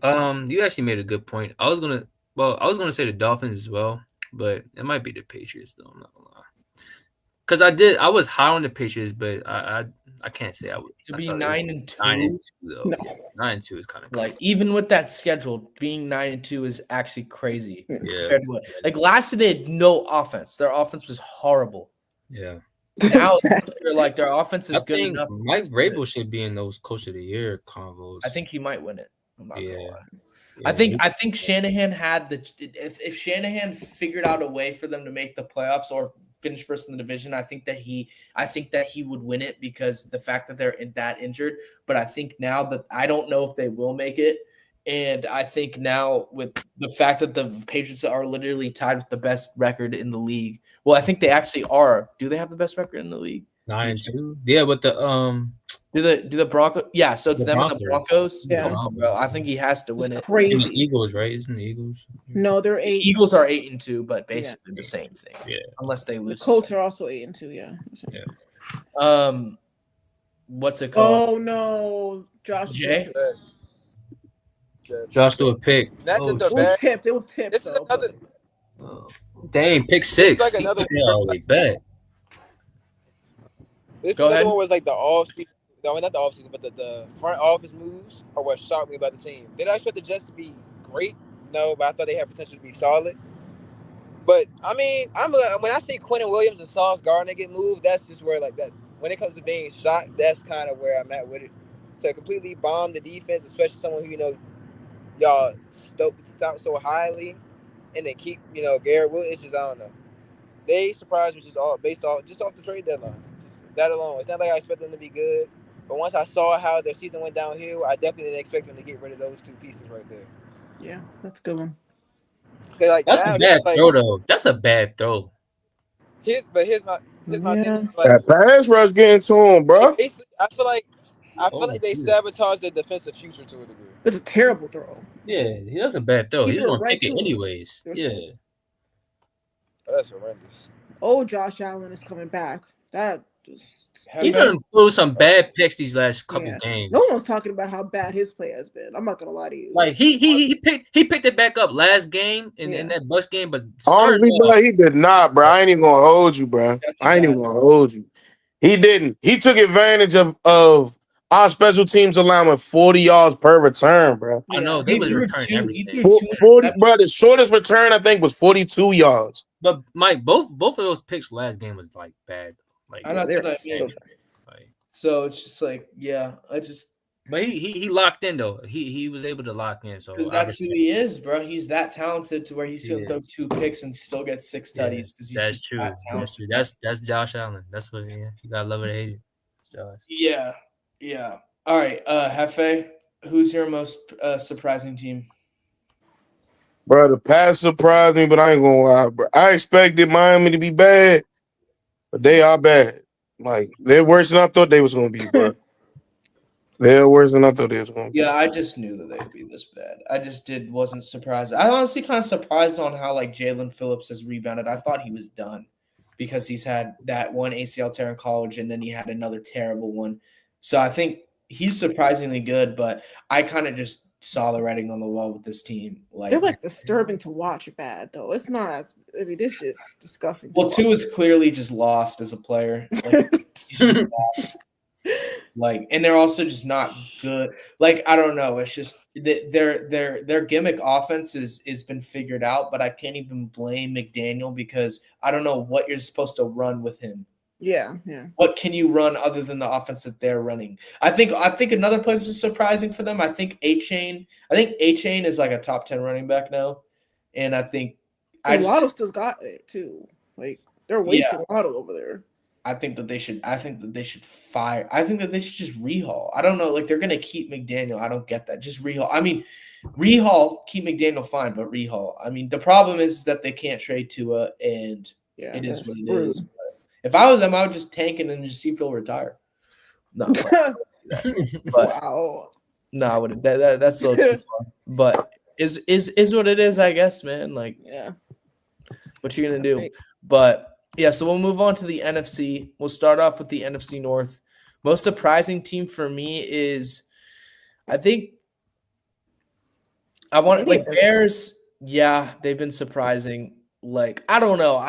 You actually made a good point. I was gonna say the Dolphins as well, but it might be the Patriots though. I'm not gonna lie. Because I was high on the Patriots, but I can't say I would. To be 9-2, 9-2 though. No. 9-2 is kind of like even with that schedule, being 9-2 is actually crazy. yeah. Like last year, they had no offense. Their offense was horrible. Yeah. Now they're like their offense is I good think enough. Mike Vrabel should be in those Coach of the Year convos. I think he might win it. I'm not gonna lie. Yeah. I think Shanahan had if Shanahan figured out a way for them to make the playoffs or finish first in the division, I think that he would win it because the fact that they're that injured. But I think now that I don't know if they will make it, and I think now with the fact that the Patriots are literally tied with the best record in the league. Well, I think they actually are. Do they have the best record in the league? 9-2. Yeah, with the Do the Broncos? Yeah, so it's The them and the Broncos. Yeah. Come on, bro. I think he has to win it. and the Crazy. Eagles, right? Isn't the Eagles? No, they're 8. Eagles are 8-2, but basically the same thing. Yeah. Unless they The lose. Colts are also 8-2. Yeah. What's it called? Oh no, Josh. Jay? Josh threw a pick. Not Oh, that It they're was bad. tipped. It was tipped. This is though, another. dang, pick 6. It's like another- bet. This Go is ahead. one was like the off-season. No, not the off-season, but the front office moves are what shocked me about the team. Did I expect the Jets to be great? No, but I thought they had potential to be solid. But I mean, when I see Quentin Williams and Sauce Gardner get moved, that's just where like that. When it comes to being shocked, that's kind of where I'm at with it. To completely bomb the defense, especially someone who y'all stout so highly, and then keep Garrett Wilson. It's just I don't know. They surprised me just off the trade deadline. Just that alone. It's not like I expect them to be good, but once I saw how their season went downhill, I definitely didn't expect them to get rid of those 2 pieces right there. Yeah, that's a good one. Like, That's a bad throw, though. That's a bad throw. Here's my thing. That pass rush getting to him, bro. I feel like they sabotaged their defensive future to a degree. That's a terrible throw. Yeah, that's a bad throw. He He's threw it gonna right pick it to him. anyways. Yeah. Oh, that's horrendous. Oh, Josh Allen is coming back. That just He's gonna throw some bad picks these last couple Yeah. games. No one's talking about how bad his play has been. I'm not gonna lie to you. Like he picked it back up last game in that Bucks game, but Honestly, bro, he did not, bro. I ain't even gonna hold you, bro. I ain't even gonna hold you. He didn't. He took advantage of our special teams allowing 40 yards per return, bro. I know they was returning everything. 40, bro. The shortest return I think was 42 yards. But Mike, both of those picks last game was like bad. Like I know that's what I mean. Like, So it's just like, yeah, but he locked in though. He was able to lock in. So because that's who he is, bro. He's that talented to where he's gonna Yeah. throw 2 picks and still get 6 tutties because he's That's just true. that That's talented. true. That's Josh Allen. That's what you gotta love it or hate it. It's Josh. Yeah. All right, Hefe, who's your most surprising team? Bro, the pass surprised me, but I ain't gonna lie, bro. I expected Miami to be bad, but they are bad. Like, they're worse than I thought they was gonna be, bro. They're worse than I thought they was gonna be. Yeah, I just knew that they'd be this bad. I just wasn't surprised. I honestly kind of surprised on how like Jalen Phillips has rebounded. I thought he was done because he's had that one ACL tear in college and then he had another terrible one. So I think he's surprisingly good, but I kind of just saw the writing on the wall with this team. They're Like, like disturbing to watch bad though. It's not as it's just disgusting. well, Tua is clearly just lost as a player. Like, and they're also just not good. Like, I don't know. It's just their gimmick offense is been figured out, but I can't even blame McDaniel because I don't know what you're supposed to run with him. Yeah. What can you run other than the offense that they're running? I think another place is surprising for them. I think A-Chain is like a top 10 running back now. And I think Waddle still got it too. Like they're wasting Waddle over there. I think that they should fire. I think that they should just rehaul. I don't know. Like they're gonna keep McDaniel. I don't get that. Just rehaul. I mean, rehaul, keep McDaniel fine, but rehaul. I mean, the problem is that they can't trade Tua, and it is what it is. But if I was them, I would just tank it and just see Phil retire. No, but wow. No, I wouldn't. That's so too far. But is what it is, I guess, man. Like, what you gonna do? Right. But yeah, so we'll move on to the NFC. We'll start off with the NFC North. Most surprising team for me is, I think, Bears. Yeah, they've been surprising. Like, I don't know.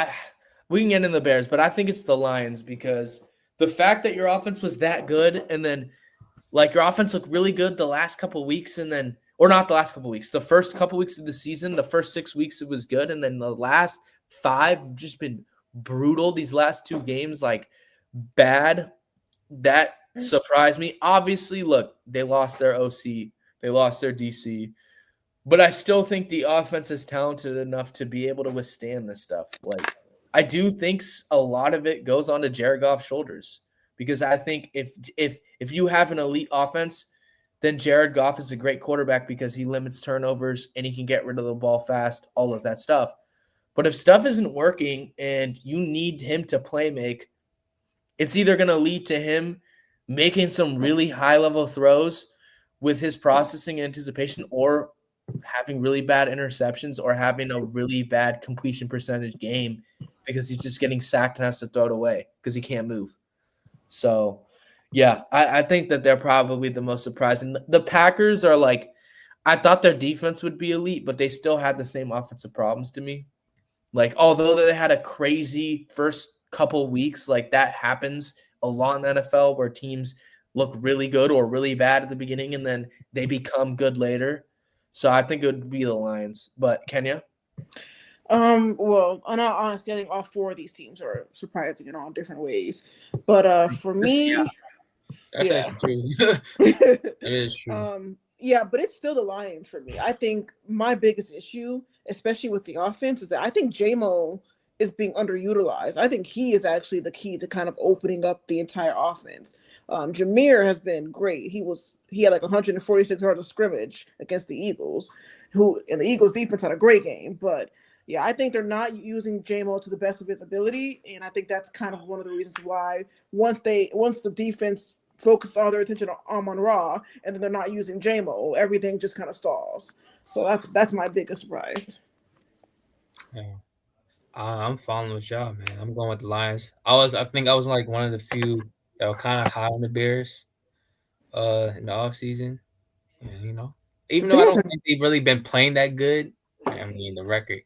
We can get in the Bears, but I think it's the Lions because the fact that your offense was that good and then like your offense looked really good the last couple of weeks and then or not the last couple of weeks, the first couple of weeks of the season, the first 6 weeks it was good and then the last 5 have just been brutal. These last 2 games like bad. That surprised me. Obviously, look, they lost their OC, they lost their DC. But I still think the offense is talented enough to be able to withstand this stuff. Like I do think a lot of it goes on to Jared Goff's shoulders because I think if you have an elite offense, then Jared Goff is a great quarterback because he limits turnovers and he can get rid of the ball fast, all of that stuff. But if stuff isn't working and you need him to play make, it's either going to lead to him making some really high-level throws with his processing and anticipation or having really bad interceptions or having a really bad completion percentage game because he's just getting sacked and has to throw it away because he can't move. So, yeah, I think that they're probably the most surprising. The Packers are like, I thought their defense would be elite, but they still had the same offensive problems to me. Like, although they had a crazy first couple weeks, like that happens a lot in the NFL where teams look really good or really bad at the beginning and then they become good later. So I think it would be the Lions. But Kenya? Well, in all honesty, I think all 4 of these teams are surprising in all different ways. But for me, that's true. It is true. Yeah, but it's still the Lions for me. I think my biggest issue, especially with the offense, is that I think J-Mo is being underutilized. I think he is actually the key to kind of opening up the entire offense. Jameer has been great. He had like 146 yards of scrimmage against the Eagles, and the Eagles defense had a great game. But yeah, I think they're not using J-Mo to the best of his ability, and I think that's kind of one of the reasons why once the defense focus all their attention on Amon-Ra, and then they're not using J-Mo, everything just kind of stalls. So that's my biggest surprise. Yeah. I'm following with y'all, man. I'm going with the Lions. I think I was like one of the few that were kind of high on the Bears in the offseason. And, even though I don't think they've really been playing that good, I mean, the record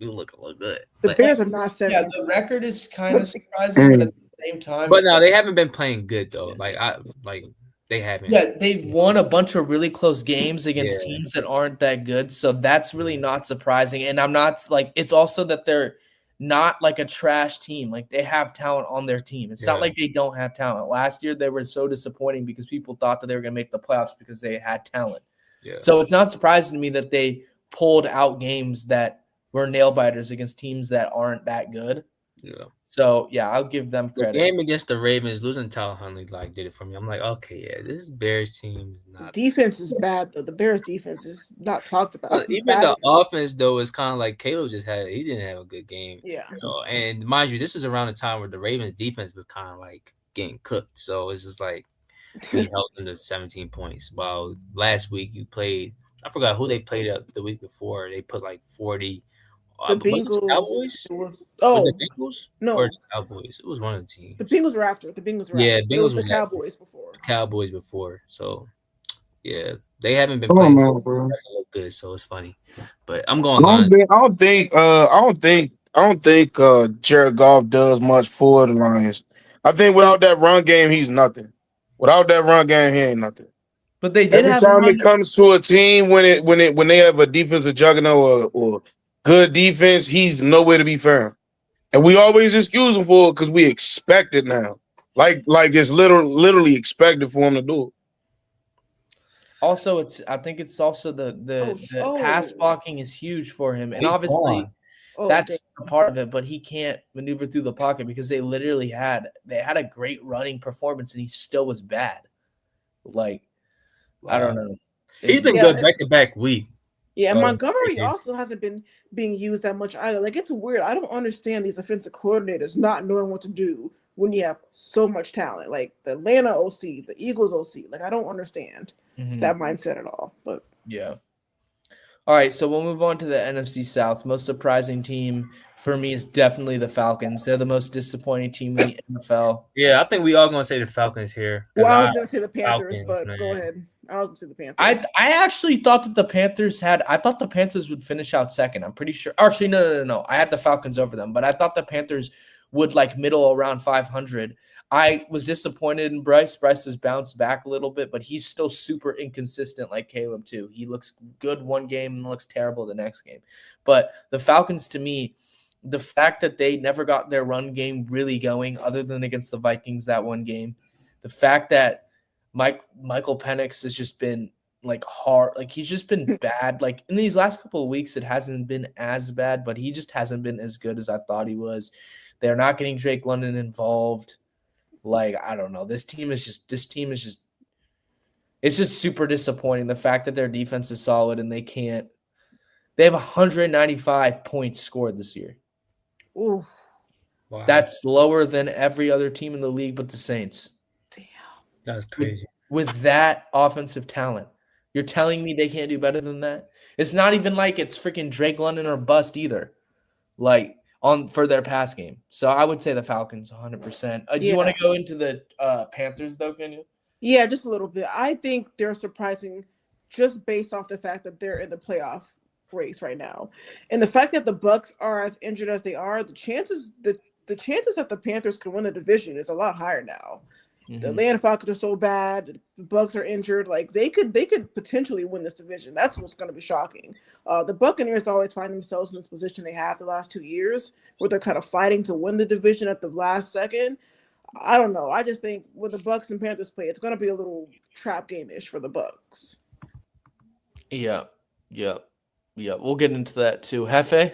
do look a little good. The Bears are not 7. Yeah, the record is kind of surprising, but at the same time. But no, they haven't been playing good though. They haven't. Yeah, they've won a bunch of really close games against teams that aren't that good. So that's really not surprising. And I'm not like it's also that they're not like a trash team. Like they have talent on their team. It's not like they don't have talent. Last year they were so disappointing because people thought that they were going to make the playoffs because they had talent. Yeah. So it's not surprising to me that they pulled out games that were nail biters against teams that aren't that good. Yeah. So yeah, I'll give them credit. The game against the Ravens, losing Tyler Huntley did it for me. I'm like, okay, yeah, this Bears team is not. The defense is bad though. The Bears defense is not talked about. Even the offense though is kind of like Caleb he didn't have a good game. Yeah. And mind you, this is around the time where the Ravens defense was kind of like getting cooked. So it's just like we held them to 17 points. While last week you played, I forgot who they played up the week before. They put like 40 The Was it the Bengals. Cowboys? It was Was it Bengals no. or the Cowboys? It was one of the teams. The Bengals were after. The Bengals were Yeah, after. But it was Bengals the was after. Cowboys before. Cowboys before. So yeah, they haven't been I don't playing know, bro. good, so it's funny. But I'm going Lions. I don't think Jared Goff does much for the Lions. I think without that run game, he's nothing. Without that run game, he ain't nothing. But they did Every have time it comes to a team when they have a defensive juggernaut or good defense, he's nowhere to be found. And we always excuse him for it because we expect it now. Like it's literally expected for him to do it. Also, I think it's also the pass blocking is huge for him, and obviously that's a part of it. But he can't maneuver through the pocket because they literally had a great running performance, and he still was bad. Like I don't know. He's been good back to back week. Yeah, Montgomery also hasn't been being used that much either. Like it's weird. I don't understand these offensive coordinators not knowing what to do when you have so much talent. Like the Atlanta OC, the Eagles OC. Like I don't understand that mindset at all. But yeah. All right, so we'll move on to the NFC South. Most surprising team for me is definitely the Falcons. They're the most disappointing team in the NFL. Yeah, I think we all gonna say the Falcons here. Well, I was gonna say the Panthers, but go ahead. I was gonna say the Panthers. I actually thought that the Panthers would finish out second. I'm pretty sure. Actually, no. I had the Falcons over them, but I thought the Panthers would like middle around 500. I was disappointed in Bryce. Bryce has bounced back a little bit, but he's still super inconsistent like Caleb too. He looks good one game and looks terrible the next game. But the Falcons, to me, the fact that they never got their run game really going other than against the Vikings that one game, the fact that Michael Penix has just been like hard, like he's just been bad. Like in these last couple of weeks, it hasn't been as bad, but he just hasn't been as good as I thought he was. They're not getting Drake London involved. Like, I don't know. This team is just it's just super disappointing. The fact that their defense is solid and they have 195 points scored this year. Ooh. Wow. That's lower than every other team in the league but the Saints. Damn. That's crazy. With that offensive talent. You're telling me they can't do better than that? It's not even like it's freaking Drake London or bust either. Like, for their pass game. So I would say the Falcons 100%. Do you want to go into the Panthers though, can you? Yeah, just a little bit. I think they're surprising just based off the fact that they're in the playoff race right now. And the fact that the Bucs are as injured as they are, the chances that the Panthers can win the division is a lot higher now. The Atlanta Falcons are so bad. The Bucs are injured. Like they could potentially win this division. That's what's going to be shocking. The Buccaneers always find themselves in this position they have the last 2 years, where they're kind of fighting to win the division at the last second. I don't know. I just think when the Bucs and Panthers play, it's going to be a little trap game-ish for the Bucs. Yeah. We'll get into that too. Hefe?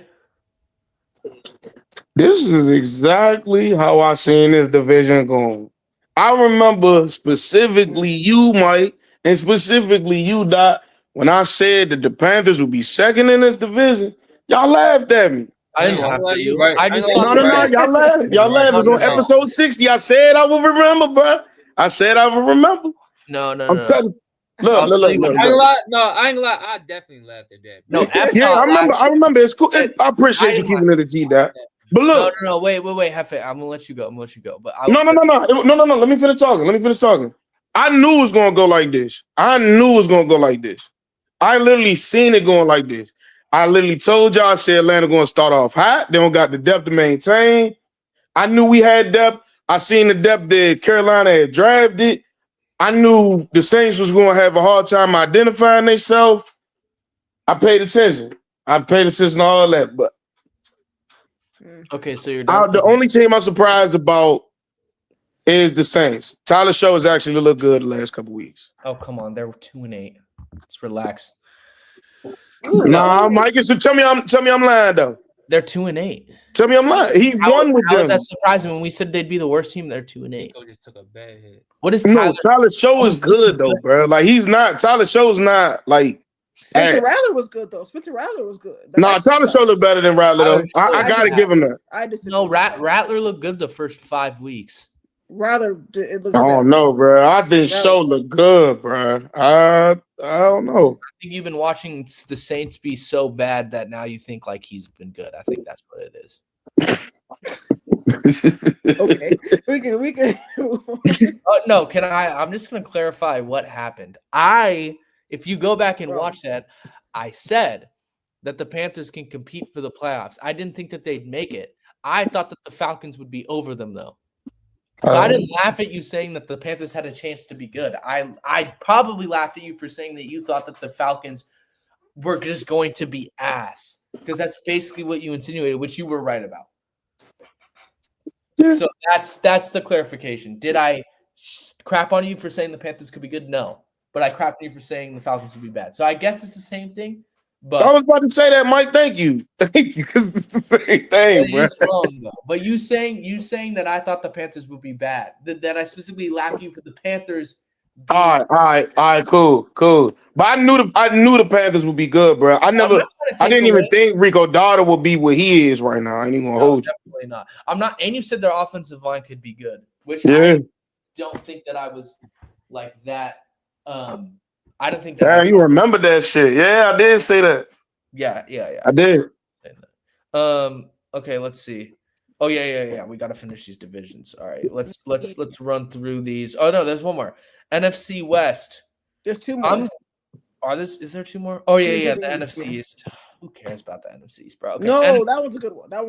This is exactly how I seen this division going. I remember specifically you, Mike, and specifically you, Dot, when I said that the Panthers would be second in this division. Y'all laughed at me. I didn't laugh at you. Right. I just No, y'all laughed. Y'all laughed. It was on episode 60. I said I will remember, bro. I said I will remember. No. I'm telling. Look. I ain't gonna lie. I definitely laughed at that. No, I remember. It's cool. I appreciate you keeping it a G, Dot. But look. No. Wait, Hefe. I'm gonna let you go. But No. Let me finish talking. I knew it was gonna go like this. I literally seen it going like this. I literally told y'all, I said Atlanta gonna start off hot. They don't got the depth to maintain. I knew we had depth. I seen the depth that Carolina had drafted. I knew the Saints was gonna have a hard time identifying themselves. I paid attention to all that, but okay, so you're done. The only team I'm surprised about is the Saints. Tyler Show has actually looked good the last couple weeks. Oh, come on. They're 2-8. Let's relax. Nah, Mike, tell me I'm lying though. They're 2-8. Tell me I'm lying. He won with them. How is that surprising? When we said they'd be the worst team, they're 2-8. Just took a bad hit. What is Tyler? No, Tyler Show is good though, bro. Like he's not. Tyler Show's not like. Spencer Rattler was good though. Tyler Show looked better than Rattler though. I gotta give him that. I disagree. No, Rattler looked good the first 5 weeks. Rattler, it looks. Oh no, bro. I think Show looked good, bro. I don't know. I think you've been watching the Saints be so bad that now you think like he's been good. I think that's what it is. Okay, we can. No, can I? I'm just gonna clarify what happened. If you go back and watch that, I said that the Panthers can compete for the playoffs. I didn't think that they'd make it. I thought that the Falcons would be over them though. So I didn't laugh at you saying that the Panthers had a chance to be good. I probably laughed at you for saying that you thought that the Falcons were just going to be ass, because that's basically what you insinuated, which you were right about. Yeah. So that's the clarification. Did I crap on you for saying the Panthers could be good? No, but I crapped on you for saying the Falcons would be bad. So I guess it's the same thing. But I was about to say that, Mike. Thank you, because it's the same thing, bro. it's wrong though. But you saying that I thought the Panthers would be bad. That I specifically laughed at you for the Panthers. All right, cool. But I knew the Panthers would be good, bro. I didn't even think Rico Dowdle would be what he is right now. I ain't even gonna hold you. Definitely not. I'm not. And you said their offensive line could be good, which Yeah. I don't think that I was like that. I don't think that. Yeah, you remember that shit? Yeah, I did say that. Yeah. I did. Okay, let's see. Oh yeah. We got to finish these divisions. All right, let's run through these. Oh no, there's one more. NFC West. There's two more. Is there two more? Oh yeah. The East, NFC East. Who cares about the NFC East, bro? Okay. No, that one's a good one. Yeah,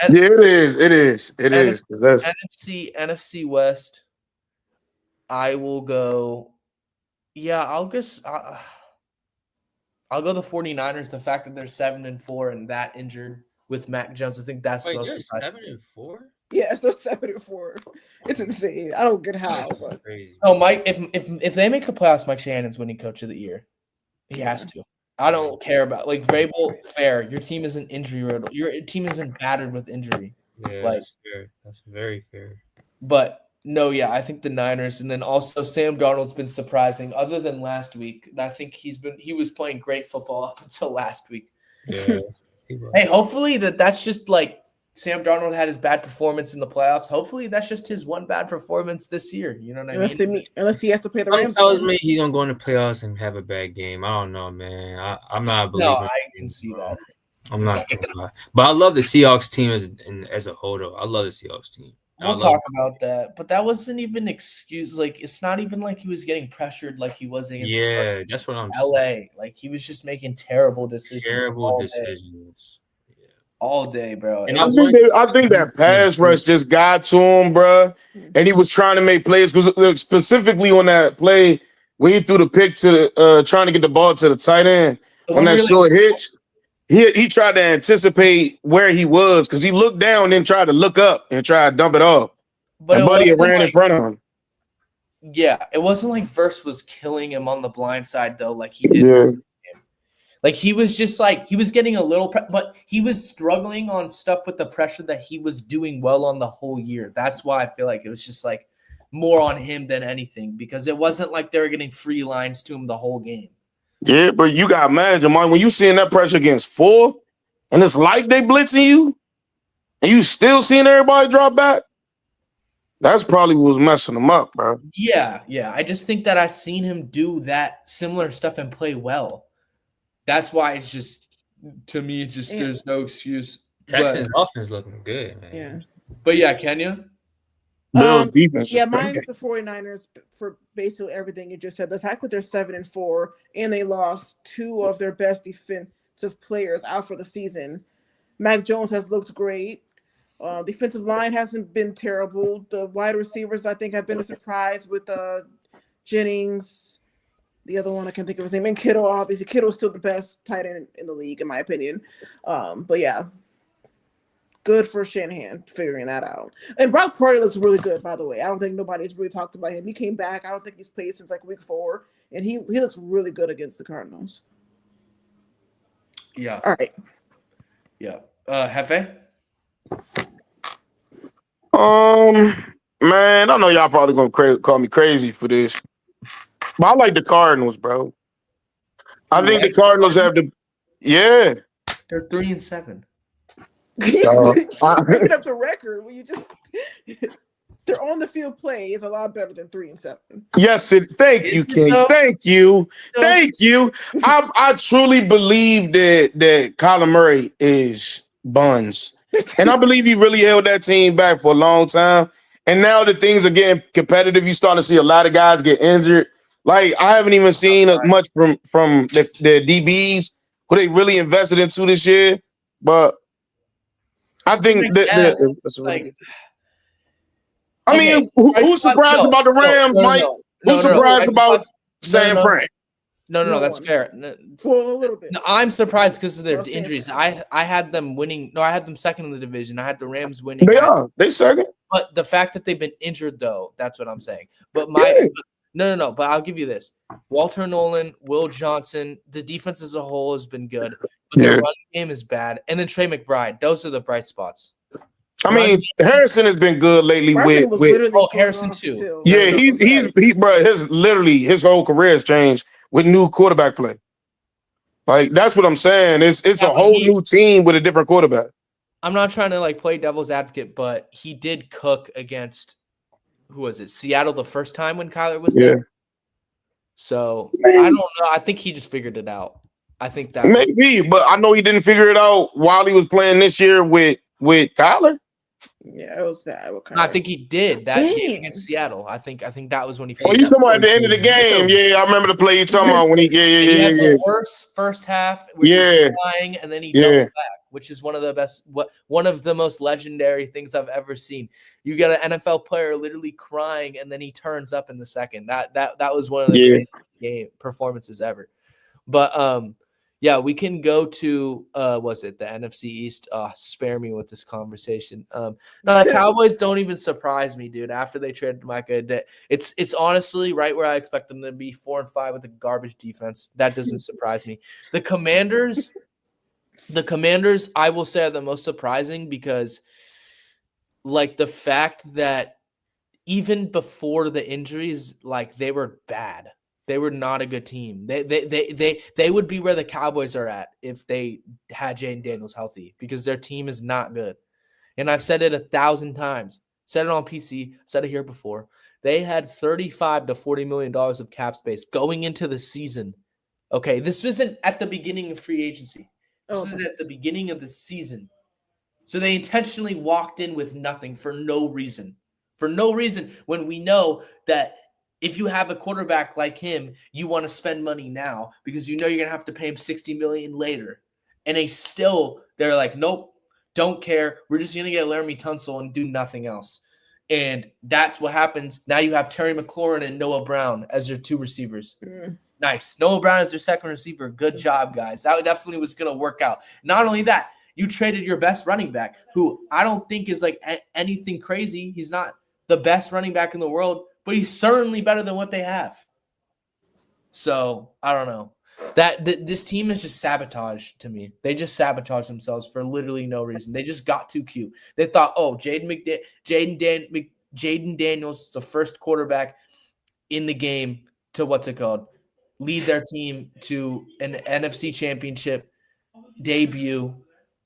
it is. That's NFC West. I will go. Yeah, I'll go the 49ers. The fact that they're 7-4 and that injured with Mac Jones, I think that's Wait, so you're surprising. 7-4? Yeah, it's still 7-4. It's insane. I don't get how, but crazy. So Mike, if they make the playoffs, Mike Shannon's winning Coach of the Year. He has to. I don't care about like Vrabel. Fair, your team isn't injury riddled. Your team isn't battered with injury. Yeah, like, that's fair. That's very fair. But no, yeah, I think the Niners, and then also Sam Darnold's been surprising. Other than last week, I think he was playing great football up until last week. Yeah. Hey, hopefully that's just like Sam Darnold had his bad performance in the playoffs. Hopefully that's just his one bad performance this year. You know what I mean? Unless he has to play the Rams. Tells me he's gonna go in the playoffs and have a bad game. I don't know, man. I'm not a believer. No, I can see that. I'm not gonna lie. But I love the Seahawks team as a whole, though. I love the Seahawks team. We'll talk about that, but that wasn't even an excuse. Like, it's not even like he was getting pressured like he was against that's what I'm LA. saying. Like, he was just making terrible decisions. All day, bro. And I think that pass rush just got to him, bro. And he was trying to make plays because specifically on that play when he threw the pick to the trying to get the ball to the tight end on that short hitch. He tried to anticipate where he was because he looked down and then tried to look up and try to dump it off. But Buddy ran in front of him. Yeah, it wasn't like Verse was killing him on the blind side though, like he did. Yeah. Like he was just like he was getting a little, but he was struggling on stuff with the pressure that he was doing well on the whole year. That's why I feel like it was just like more on him than anything because it wasn't like they were getting free lines to him the whole game. Yeah, but you got to imagine, Mike, when you seeing that pressure against 4 and it's like they blitzing you and you still seeing everybody drop back, that's probably what was messing them up, bro. Yeah. I just think that I seen him do that similar stuff and play well. That's why it's just, to me, there's no excuse. Texans offense looking good, man. Yeah. But yeah, Kenya? Bills defense. Yeah, mine's the 49ers for basically everything you just said. The fact that they're 7-4 and they lost 2 of their best defensive players out for the season. Mac Jones has looked great. Defensive line hasn't been terrible. The wide receivers, I think, have been a surprise with Jennings. The other one, I can't think of his name. And Kittle, obviously. Kittle's still the best tight end in the league, in my opinion. But yeah. Good for Shanahan figuring that out. And Brock Purdy looks really good, by the way. I don't think nobody's really talked about him. He came back. I don't think he's played since like week 4. And he looks really good against the Cardinals. Yeah. All right. Yeah. Hefe? Man, I know y'all probably gonna call me crazy for this. But I like the Cardinals, bro. I think the Cardinals have the They're 3-7. Bringing up the record. Will you just their on the field play is a lot better than 3-7. Yes, thank you, King. Thank you. I truly believe that Kyler Murray is buns. And I believe he really held that team back for a long time. And now that things are getting competitive, you start to see a lot of guys get injured. Like, I haven't even seen as much from the DBs who they really invested into this year. But I think that's really good. I mean, who's surprised about the Rams, Mike? Who's surprised about San Fran? No, that's fair. For a little bit. No, I'm surprised because of their injuries. I had them winning. No, I had them second in the division. I had the Rams winning. They second. But the fact that they've been injured, though, that's what I'm saying. But no. But I'll give you this: Walter Nolan, Will Johnson, the defense as a whole has been good, but their running game is bad. And then Trey McBride. Those are the bright spots. I mean, Harrison has been good lately with Harrison too. Yeah, his whole career has changed with new quarterback play. Like, that's what I'm saying. It's a whole new team with a different quarterback. I'm not trying to play devil's advocate, but he did cook against who was it? Seattle the first time when Kyler was there. So I don't know. I think he just figured it out. I think that maybe, but I know he didn't figure it out while he was playing this year with Kyler. Yeah, it was bad. I think he did that game against Seattle. I think that was when he. Oh, you talking about at the end of the game? Yeah, I remember the play you talking about when he. He had the worst first half. He was flying, and then he doubled back, which is one of the best. One of the most legendary things I've ever seen. You get an NFL player literally crying, and then he turns up in the second. That was one of the greatest game performances ever. But yeah, we can go to was it the NFC East? Spare me with this conversation. No, the Cowboys don't even surprise me, dude. After they traded Micah, it's honestly right where I expect them to be, 4-5 with a garbage defense. That doesn't surprise me. The Commanders, I will say, are the most surprising because, the fact that even before the injuries, they were bad. They were not a good team. They would be where the Cowboys are at if they had Jaden Daniels healthy, because their team is not good. And I've said it 1,000 times. Said it on PC. Said it here before. They had $35 to $40 million of cap space going into the season. Okay, this wasn't at the beginning of free agency. This is at the beginning of the season. So they intentionally walked in with nothing for no reason. For no reason, when we know that if you have a quarterback like him, you want to spend money now because you know you're going to have to pay him $60 million later. And they're like, nope, don't care. We're just going to get Laramie Tunsil and do nothing else. And that's what happens. Now you have Terry McLaurin and Noah Brown as your two receivers. Nice. Noah Brown is your second receiver. Good job, guys. That definitely was going to work out. Not only that, you traded your best running back, who I don't think is anything crazy. He's not the best running back in the world, but he's certainly better than what they have. So I don't know. This team is just sabotage to me. They just sabotage themselves for literally no reason. They just got too cute. They thought, Jaden Daniels is the first quarterback in the game to lead their team to an NFC Championship debut,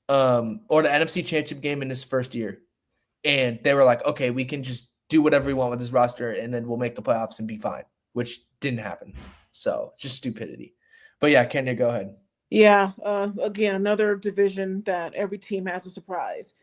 or the NFC Championship game in his first year. And they were like, okay, we can just do whatever we want with this roster, and then we'll make the playoffs and be fine, which didn't happen. So just stupidity. But yeah, Kenya, go ahead. Yeah, again, another division that every team has a surprise.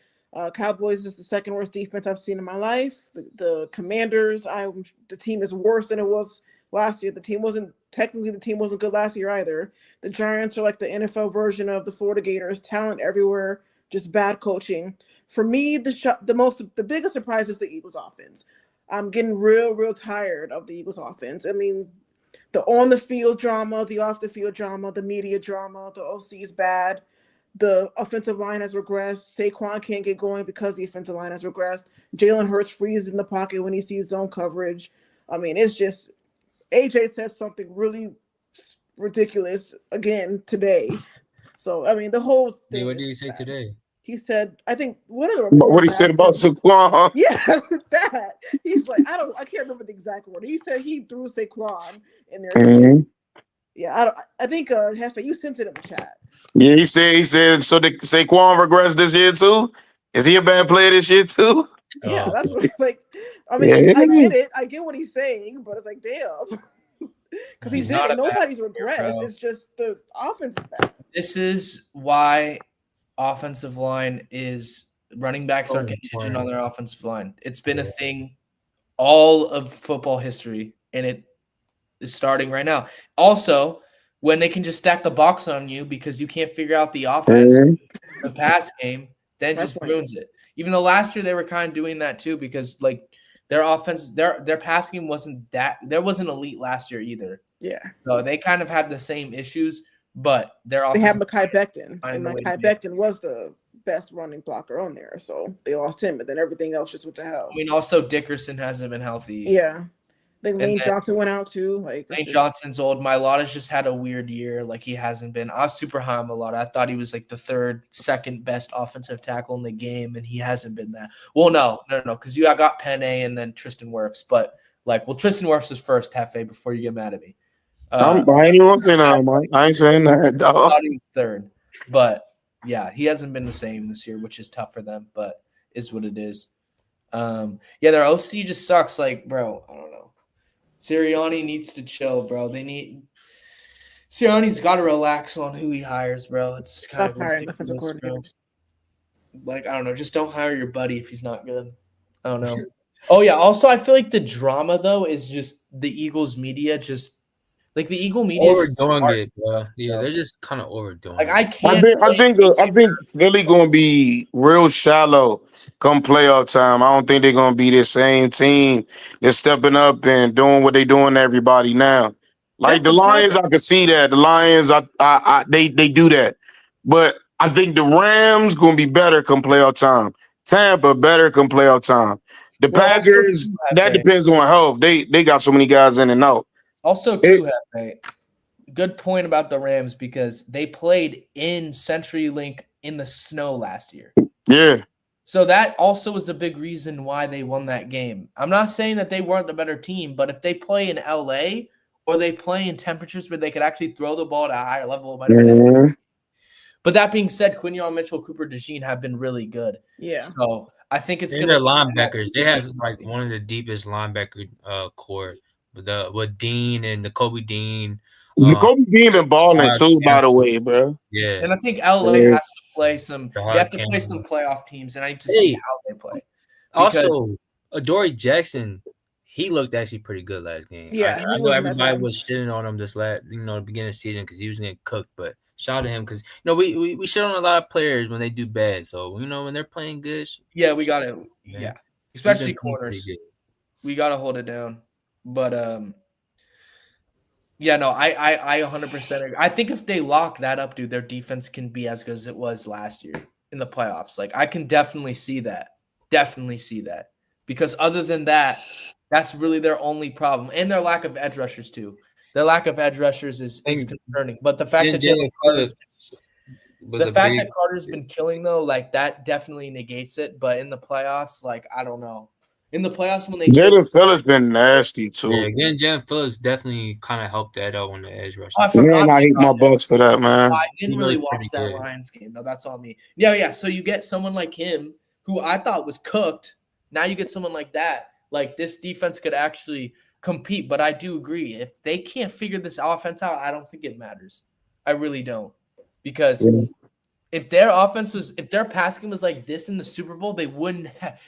Cowboys is the second worst defense I've seen in my life. The Commanders, the team is worse than it was last year. The team wasn't good last year either. The Giants are like the NFL version of the Florida Gators, talent everywhere, just bad coaching. For me, the biggest surprise is the Eagles offense. I'm getting real tired of the Eagles offense. I mean, the on-the-field drama, the off-the-field drama, the media drama, the OC is bad. The offensive line has regressed. Saquon can't get going because the offensive line has regressed. Jalen Hurts freezes in the pocket when he sees zone coverage. I mean, it's just AJ said something really ridiculous again today. So, I mean, the whole thing. What did he say today? He said, I think one of the what he said about Saquon. Yeah, that. He's like, I can't remember the exact word. He said he threw Saquon in there. Mm-hmm. Yeah, I think Hefe, you sent it in the chat. Yeah, he said so the Saquon regressed this year too? Is he a bad player this year too? Yeah, that's what I mean, Yeah. I get it. I get what he's saying, but it's like, damn. Because he He's not didn't. a bad Nobody's player, regressed. bro. It's just the offense is bad. This is why offensive line is running backs are Oh, contingent boy. on their offensive line. It's been a thing all of football history, and it is starting right now. Also, when they can just stack the box on you because you can't figure out the offense, the pass game, then Fair just point. ruins it. Even though last year they were kind of doing that too, because like their offense, their pass game wasn't that there wasn't elite last year either. Yeah. So they kind of had the same issues, but their They had offense Mekhi Becton, find and a way to Mekhi make- Becton was the best running blocker on there. So they lost him, and then everything else just went to hell. I mean, also Dickerson hasn't been healthy. Yeah. I think And Lane then Johnson went out too. Like Lane Johnson's old. Mailata's just had a weird year. Like he hasn't been. I was super high on Mailata. I thought he was like the second best offensive tackle in the game, and he hasn't been that. Well, no, because I got Penne and then Tristan Wirfs. But Tristan Wirfs was first, Hefe, before you get mad at me. I ain't even saying that, Mike. I ain't saying that, I dog. thought he was third. But yeah, he hasn't been the same this year, which is tough for them, but is what it is. Yeah, their OC just sucks. Like, bro, I don't know. Sirianni needs to chill, bro. Sirianni's got to relax on who he hires, bro. It's kind stop of hiring defensive ridiculous, bro. coordinators. Like, I don't know. Just don't hire your buddy if he's not good. I don't know. Oh, yeah. Also, I feel like the drama, though, is just the Eagles media just – like, the Eagle media is just Overdoing smart. it, bro. Yeah, they're just kind of overdoing Like, it. I can't I think Philly gonna be real shallow come playoff time. I don't think they're gonna be the same team. They're stepping up and doing what they doing to everybody now. Like That's the the Lions, problem. I can see that. The Lions, they do that. But I think the Rams gonna be better come playoff time. Tampa better come playoff time. The Well, also, Packers, too, that Hefe. depends on health. They got so many guys in and out. Also, too, Hefe, good point about the Rams because they played in CenturyLink in the snow last year. Yeah. So that also was a big reason why they won that game. I'm not saying that they weren't the better team, but if they play in LA or they play in temperatures where they could actually throw the ball at a higher level, it might have been. But that being said, Quinion Mitchell, Cooper DeJean have been really good. Yeah. So I think it's And going to their linebackers, they have like one of the deepest linebacker core with Dean and the Kobe Dean. Kobe Dean been balling too, by the way, bro. Yeah. And I think LA has to play some. They have to play Cameron. some playoff teams, and I need to see how they play. Also, Adoree Jackson, he looked actually pretty good last game. Yeah, I know wasn't that everybody bad. was shitting on him the beginning of the season because he was getting cooked. But shout out to him because we shit on a lot of players when they do bad. So when they're playing good, Yeah, we got it. Yeah, especially corners. We got to hold it down. But yeah, no, I 100% agree. I think if they lock that up, dude, their defense can be as good as it was last year in the playoffs. Like I can definitely see that. Because other than that, that's really their only problem, and their lack of edge rushers too. Their lack of edge rushers is concerning. But the fact that Carter's been killing though, like that definitely negates it. But in the playoffs, like I don't know. In the playoffs, when they Jalen Phillips been nasty too. Yeah, again, Jalen Phillips definitely kind of helped that out on the edge rush. I forgot. I hate my Bucks for that, man. I didn't really watch that Lions game. No, that's on me. Yeah. So you get someone like him, who I thought was cooked. Now you get someone like that. Like this defense could actually compete. But I do agree, if they can't figure this offense out, I don't think it matters. I really don't, because. Yeah. If their passing was like this in the Super Bowl, they wouldn't have.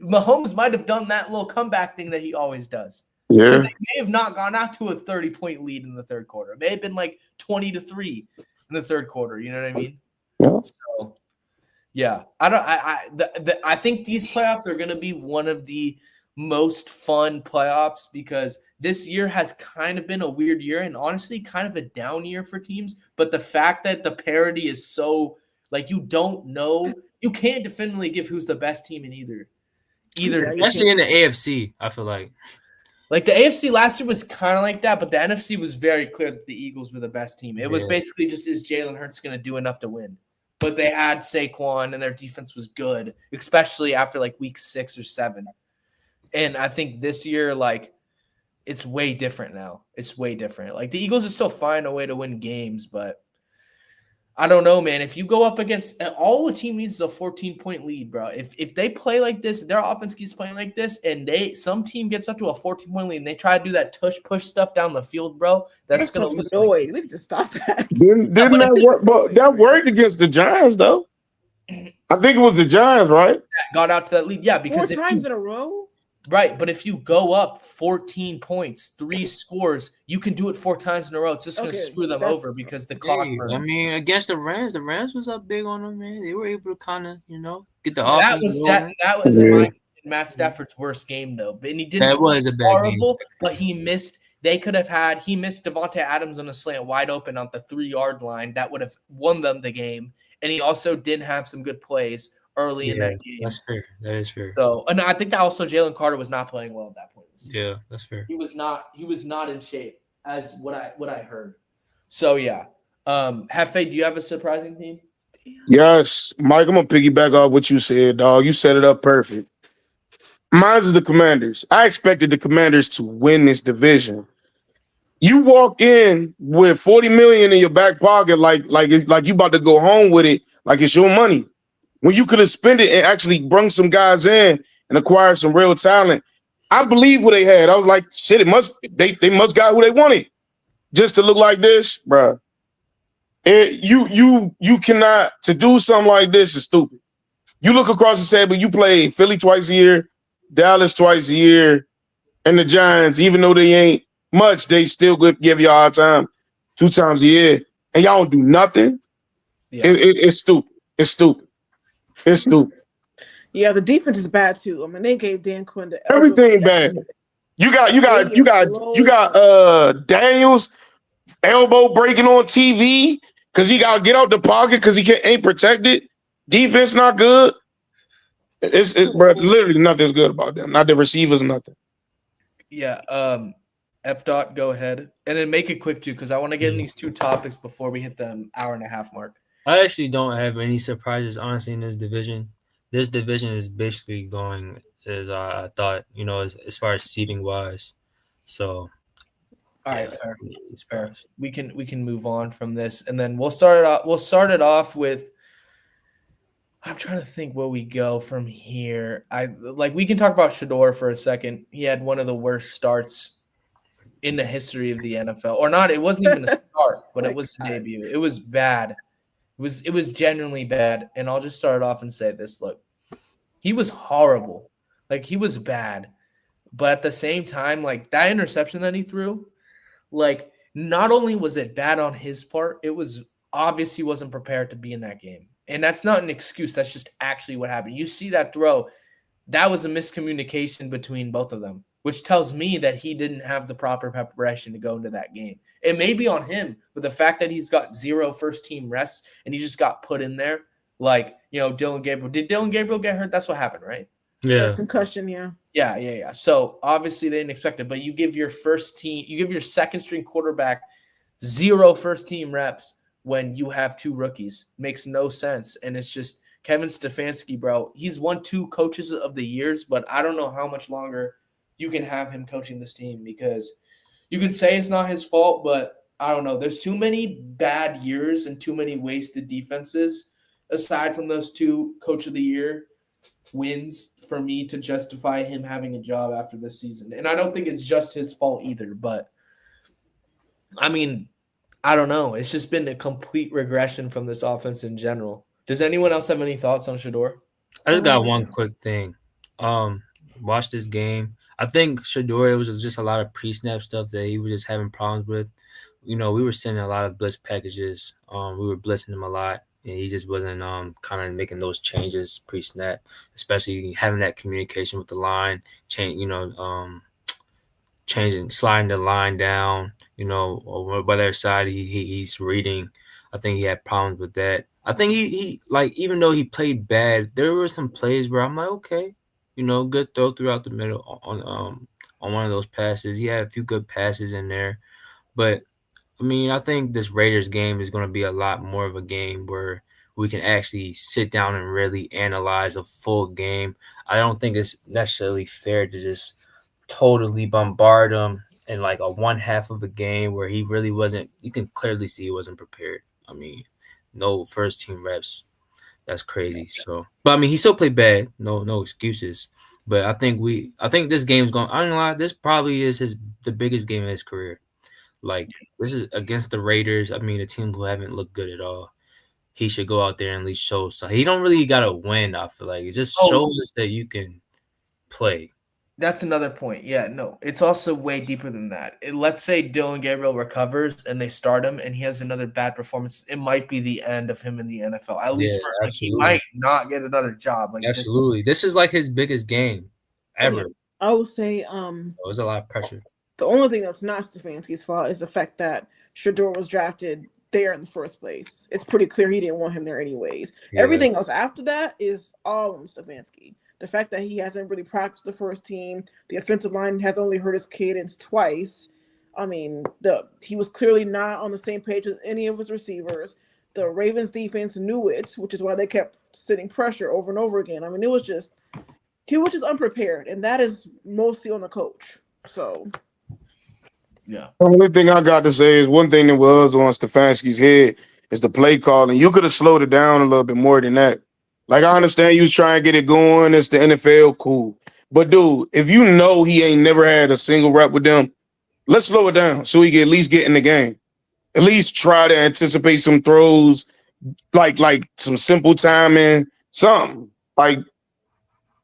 Mahomes might have done that little comeback thing that he always does. Yeah, they may have not gone out to a 30-point lead in the third quarter. It may have been like 20-3 in the third quarter. You know what I mean? Yeah. So, yeah, I think these playoffs are going to be one of the most fun playoffs because this year has kind of been a weird year and honestly kind of a down year for teams. But the fact that the parity is so like you don't know, you can't definitively give who's the best team in either. Especially in the AFC, I feel like the AFC last year was kind of like that, but the NFC was very clear that the Eagles were the best team. It was basically just, is Jalen Hurts going to do enough to win? But they had Saquon and their defense was good, especially after like week 6 or 7. And I think this year, like, it's way different now. It's way different. Like the Eagles are still finding a way to win games, but I don't know, man. If you go up against all a team needs is a 14-point lead, bro. If they play like this, their offense keeps playing like this, and some team gets up to a 14-point lead and they try to do that tush push stuff down the field, bro, that's gonna some lose. noise. They need to stop that. Didn't but that work? But that worked against the Giants, though. I think it was the Giants, right? Got out to that lead, yeah, because 4 times in a row. Right, but if you go up 14 points, 3 scores, you can do it 4 times in a row. It's just going to screw them over because the clock burns. I mean, against the Rams was up big on them, man. They were able to kind of, get the that offense. That was in my opinion, Matt Stafford's worst game, though. And he didn't. That was a bad horrible, game. But he missed. They could have had. He missed Devontae Adams on a slant wide open on the 3-yard line. That would have won them the game. And he also didn't have some good plays early in that game. That's fair. That is fair. So, and I think that also Jalen Carter was not playing well at that point. Yeah, that's fair. He was not in shape, as what I heard. So yeah. Hefe, do you have a surprising team? Yes, Mike. I'm gonna piggyback off what you said, dog. You set it up perfect. Mine's is the Commanders. I expected the Commanders to win this division. You walk in with $40 million in your back pocket, like you about to go home with it, like it's your money. When you could have spent it and actually brung some guys in and acquired some real talent. I believe what they had. I was like, shit, they must got who they wanted. Just to look like this, bro. You cannot, to do something like this is stupid. You look across the table, you play Philly twice a year, Dallas twice a year, and the Giants, even though they ain't much, they still give you a hard time 2 times a year, and y'all don't do nothing. Yeah. It's stupid. It's stupid. It's stupid. Yeah, the defense is bad too. I mean, they gave Dan Quinn the everything bad. You got Daniels elbow breaking on TV because he got to get out the pocket because he ain't protected. Defense not good. It's bro, literally nothing's good about them. Not the receivers, nothing. Yeah. F. Go ahead and then make it quick too because I want to get in these 2 topics before we hit the hour-and-a-half mark. I actually don't have any surprises, honestly, in this division. This division is basically going as I thought, as far as seeding wise. So, all right, fair. It's fair. We can move on from this, and then we'll start it off with. I'm trying to think where we go from here. We can talk about Shedeur for a second. He had one of the worst starts in the history of the NFL, or not. It wasn't even a start, but it was a debut. It was bad. It was genuinely bad. And I'll just start off and say this. Look, he was horrible. Like, he was bad. But at the same time, like, that interception that he threw, like, not only was it bad on his part, it was obvious he wasn't prepared to be in that game. And that's not an excuse. That's just actually what happened. You see that throw. That was a miscommunication between both of them, which tells me that he didn't have the proper preparation to go into that game. It may be on him, but the fact that he's got 0 first-team rests and he just got put in there, like, Dylan Gabriel. Did Dylan Gabriel get hurt? That's what happened, right? Yeah. Concussion, yeah. Yeah. So, obviously, they didn't expect it, but you give your second-string quarterback 0 first-team reps when you have 2 rookies. Makes no sense, and it's just Kevin Stefanski, bro. He's won 2 coaches of the years, but I don't know how much longer you can have him coaching this team because you can say it's not his fault, but I don't know. There's too many bad years and too many wasted defenses aside from those 2 coach of the year wins for me to justify him having a job after this season. And I don't think it's just his fault either, but I mean, I don't know. It's just been a complete regression from this offense in general. Does anyone else have any thoughts on Shedeur? I just got one quick thing. Watch this game. I think Shedeur, it was just a lot of pre-snap stuff that he was just having problems with. We were sending a lot of blitz packages. We were blitzing him a lot, and he just wasn't kind of making those changes pre-snap, especially having that communication with the line, sliding the line down, or whether side he's reading. I think he had problems with that. I think he even though he played bad, there were some plays where I'm like, okay, good throw throughout the middle on one of those passes. He had a few good passes in there, but I mean, I think this Raiders game is going to be a lot more of a game where we can actually sit down and really analyze a full game. I don't think it's necessarily fair to just totally bombard him in like a one half of a game where he really wasn't. You can clearly see he wasn't prepared. I mean, no first team reps. That's crazy. So, but I mean, he still played bad. No excuses. But I think this game's going. I don't lie. This probably is the biggest game of his career. Like this is against the Raiders. I mean, a team who haven't looked good at all. He should go out there and at least show. So he don't really gotta win. I feel like it just shows us that you can play. That's another point. Yeah, no, it's also way deeper than that. Let's say Dylan Gabriel recovers and they start him and he has another bad performance. It might be the end of him in the NFL. At least for, like, he might not get another job. Like absolutely. This is like his biggest game ever. I would say it was a lot of pressure. The only thing that's not Stefanski's fault is the fact that Shedeur was drafted there in the first place. It's pretty clear he didn't want him there anyways. Yeah. Everything else after that is all on Stefanski. The fact that he hasn't really practiced the first team, the offensive line has only heard his cadence twice. I mean, he was clearly not on the same page with any of his receivers. The Ravens defense knew it, which is why they kept sitting pressure over and over again. I mean, he was just unprepared, and that is mostly on the coach. So, yeah. The only thing I got to say is one thing that was on Stefanski's head is the play calling. You could have slowed it down a little bit more than that. Like, I understand you was trying to get it going. It's the NFL, cool. But, dude, if you know he ain't never had a single rep with them, let's slow it down so he can at least get in the game. At least try to anticipate some throws, like some simple timing, something. Like,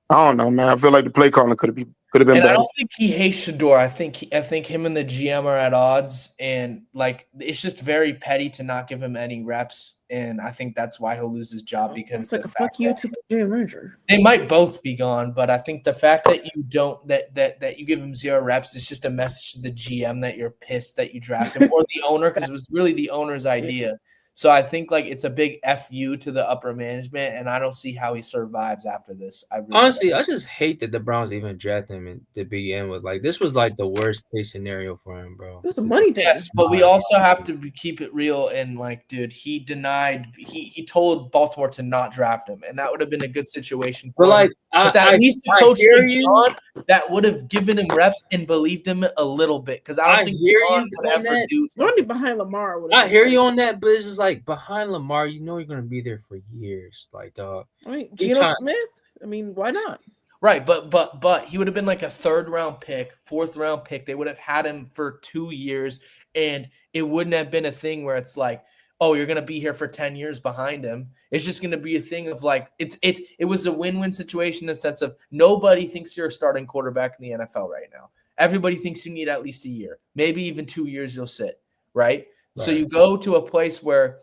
I don't know, man. I feel like the play calling could have been better. I don't think he hates Shedeur. I think him and the GM are at odds, and like it's just very petty to not give him any reps, and I think that's why he'll lose his job because it's like a fuck you to the GM manager. They might both be gone, but I think the fact that you don't that you give him 0 reps is just a message to the GM that you're pissed that you drafted him or the owner, because it was really the owner's idea. So I think like it's a big FU to the upper management, and I don't see how he survives after this. Honestly, I just hate that the Browns even drafted him to begin with. Like this was like the worst case scenario for him, bro. It was a money thing. Yes, but we also have to keep it real and like, dude, he denied. He told Baltimore to not draft him, and that would have been a good situation for him. Like, but at least a coach like John that would have given him reps and believed him a little bit, because I don't think John would ever do something. Only behind Lamar. I hear you on that, but it's just like behind Lamar, you know you're gonna be there for years, like dog. I mean, Geno Smith. I mean, why not? Right, but he would have been like a 3rd round pick, 4th round pick. They would have had him for 2 years, and it wouldn't have been a thing where it's like, oh, you're gonna be here for 10 years behind him. It's just gonna be a thing of like it was a win-win situation in the sense of nobody thinks you're a starting quarterback in the NFL right now. Everybody thinks you need at least a year, maybe even 2 years you'll sit, right? So you go to a place where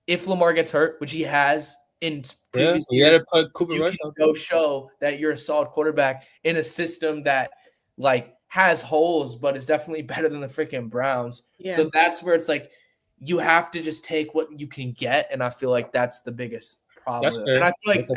if Lamar gets hurt, which he has in previous years, you can go show that you're a solid quarterback in a system that like has holes, but is definitely better than the freaking Browns. Yeah. So that's where it's like you have to just take what you can get, and I feel like that's the biggest problem. And I feel like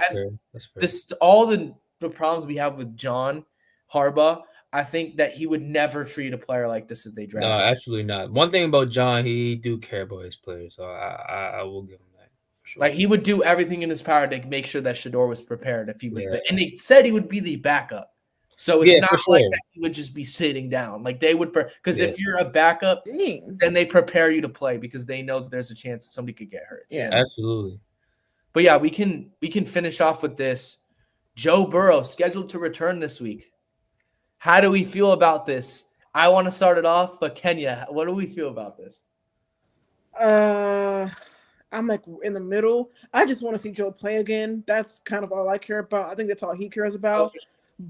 all the problems we have with John Harbaugh, I think that he would never treat a player like this if they draft him. No, absolutely not. One thing about John, he do care about his players, so I will give him that for sure. Like he would do everything in his power to make sure that Shedeur was prepared if he was there. And they said he would be the backup. So it's not like that he would just be sitting down. Like they would, because if you're a backup, then they prepare you to play because they know that there's a chance that somebody could get hurt. Yeah, absolutely. But yeah, we can finish off with this. Joe Burrow scheduled to return this week. How do we feel about this? I want to start it off, but Kenya, what do we feel about this? I'm like in the middle. I just want to see Joe play again. That's kind of all I care about. I think that's all he cares about.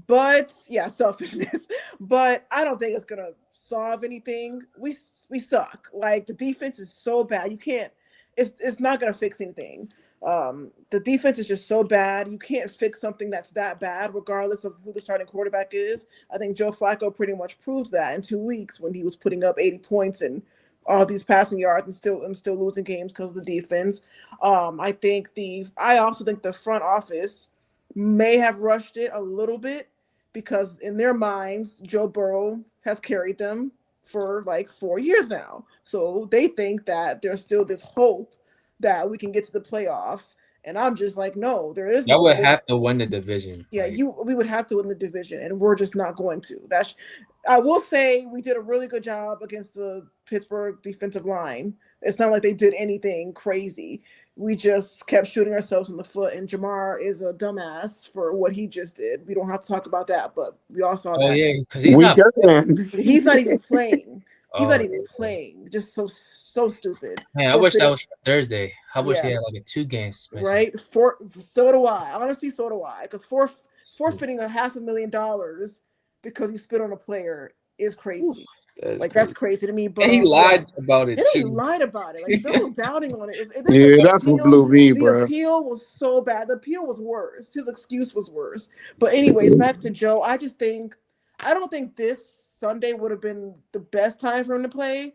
But yeah, selfishness. But I don't think it's gonna solve anything. We suck. Like the defense is so bad. You can't. It's not gonna fix anything. The defense is just so bad. You can't fix something that's that bad, regardless of who the starting quarterback is. I think Joe Flacco pretty much proves that in 2 weeks when he was putting up 80 points and all these passing yards and still losing games because of the defense. I also think the front office may have rushed it a little bit because in their minds, Joe Burrow has carried them for like 4 years now. So they think that there's still this hope that we can get to the playoffs. And I'm just like, no, there is no. Y'all would have to win the division. Yeah, we would have to win the division, and we're just not going to. I will say we did a really good job against the Pittsburgh defensive line. It's not like they did anything crazy. We just kept shooting ourselves in the foot, and Jamar is a dumbass for what he just did. We don't have to talk about that, but we all saw Oh that. yeah, because he's We not. can. He's not even playing. He's not Oh, even playing. Just so stupid. man, I wish that was for Thursday. I wish he Yeah. had like a 2-game suspension. Right? So do I. Honestly, so do I. Because forfeiting $500,000 because you spit on a player is crazy. That's crazy to me. But And he lied about it and he too. lied about it. Like double doubting on it. Yeah, that's what blew me, The bro. appeal was so bad. The appeal was worse. His excuse was worse. But anyways, back to Joe. I don't think this Sunday would have been the best time for him to play.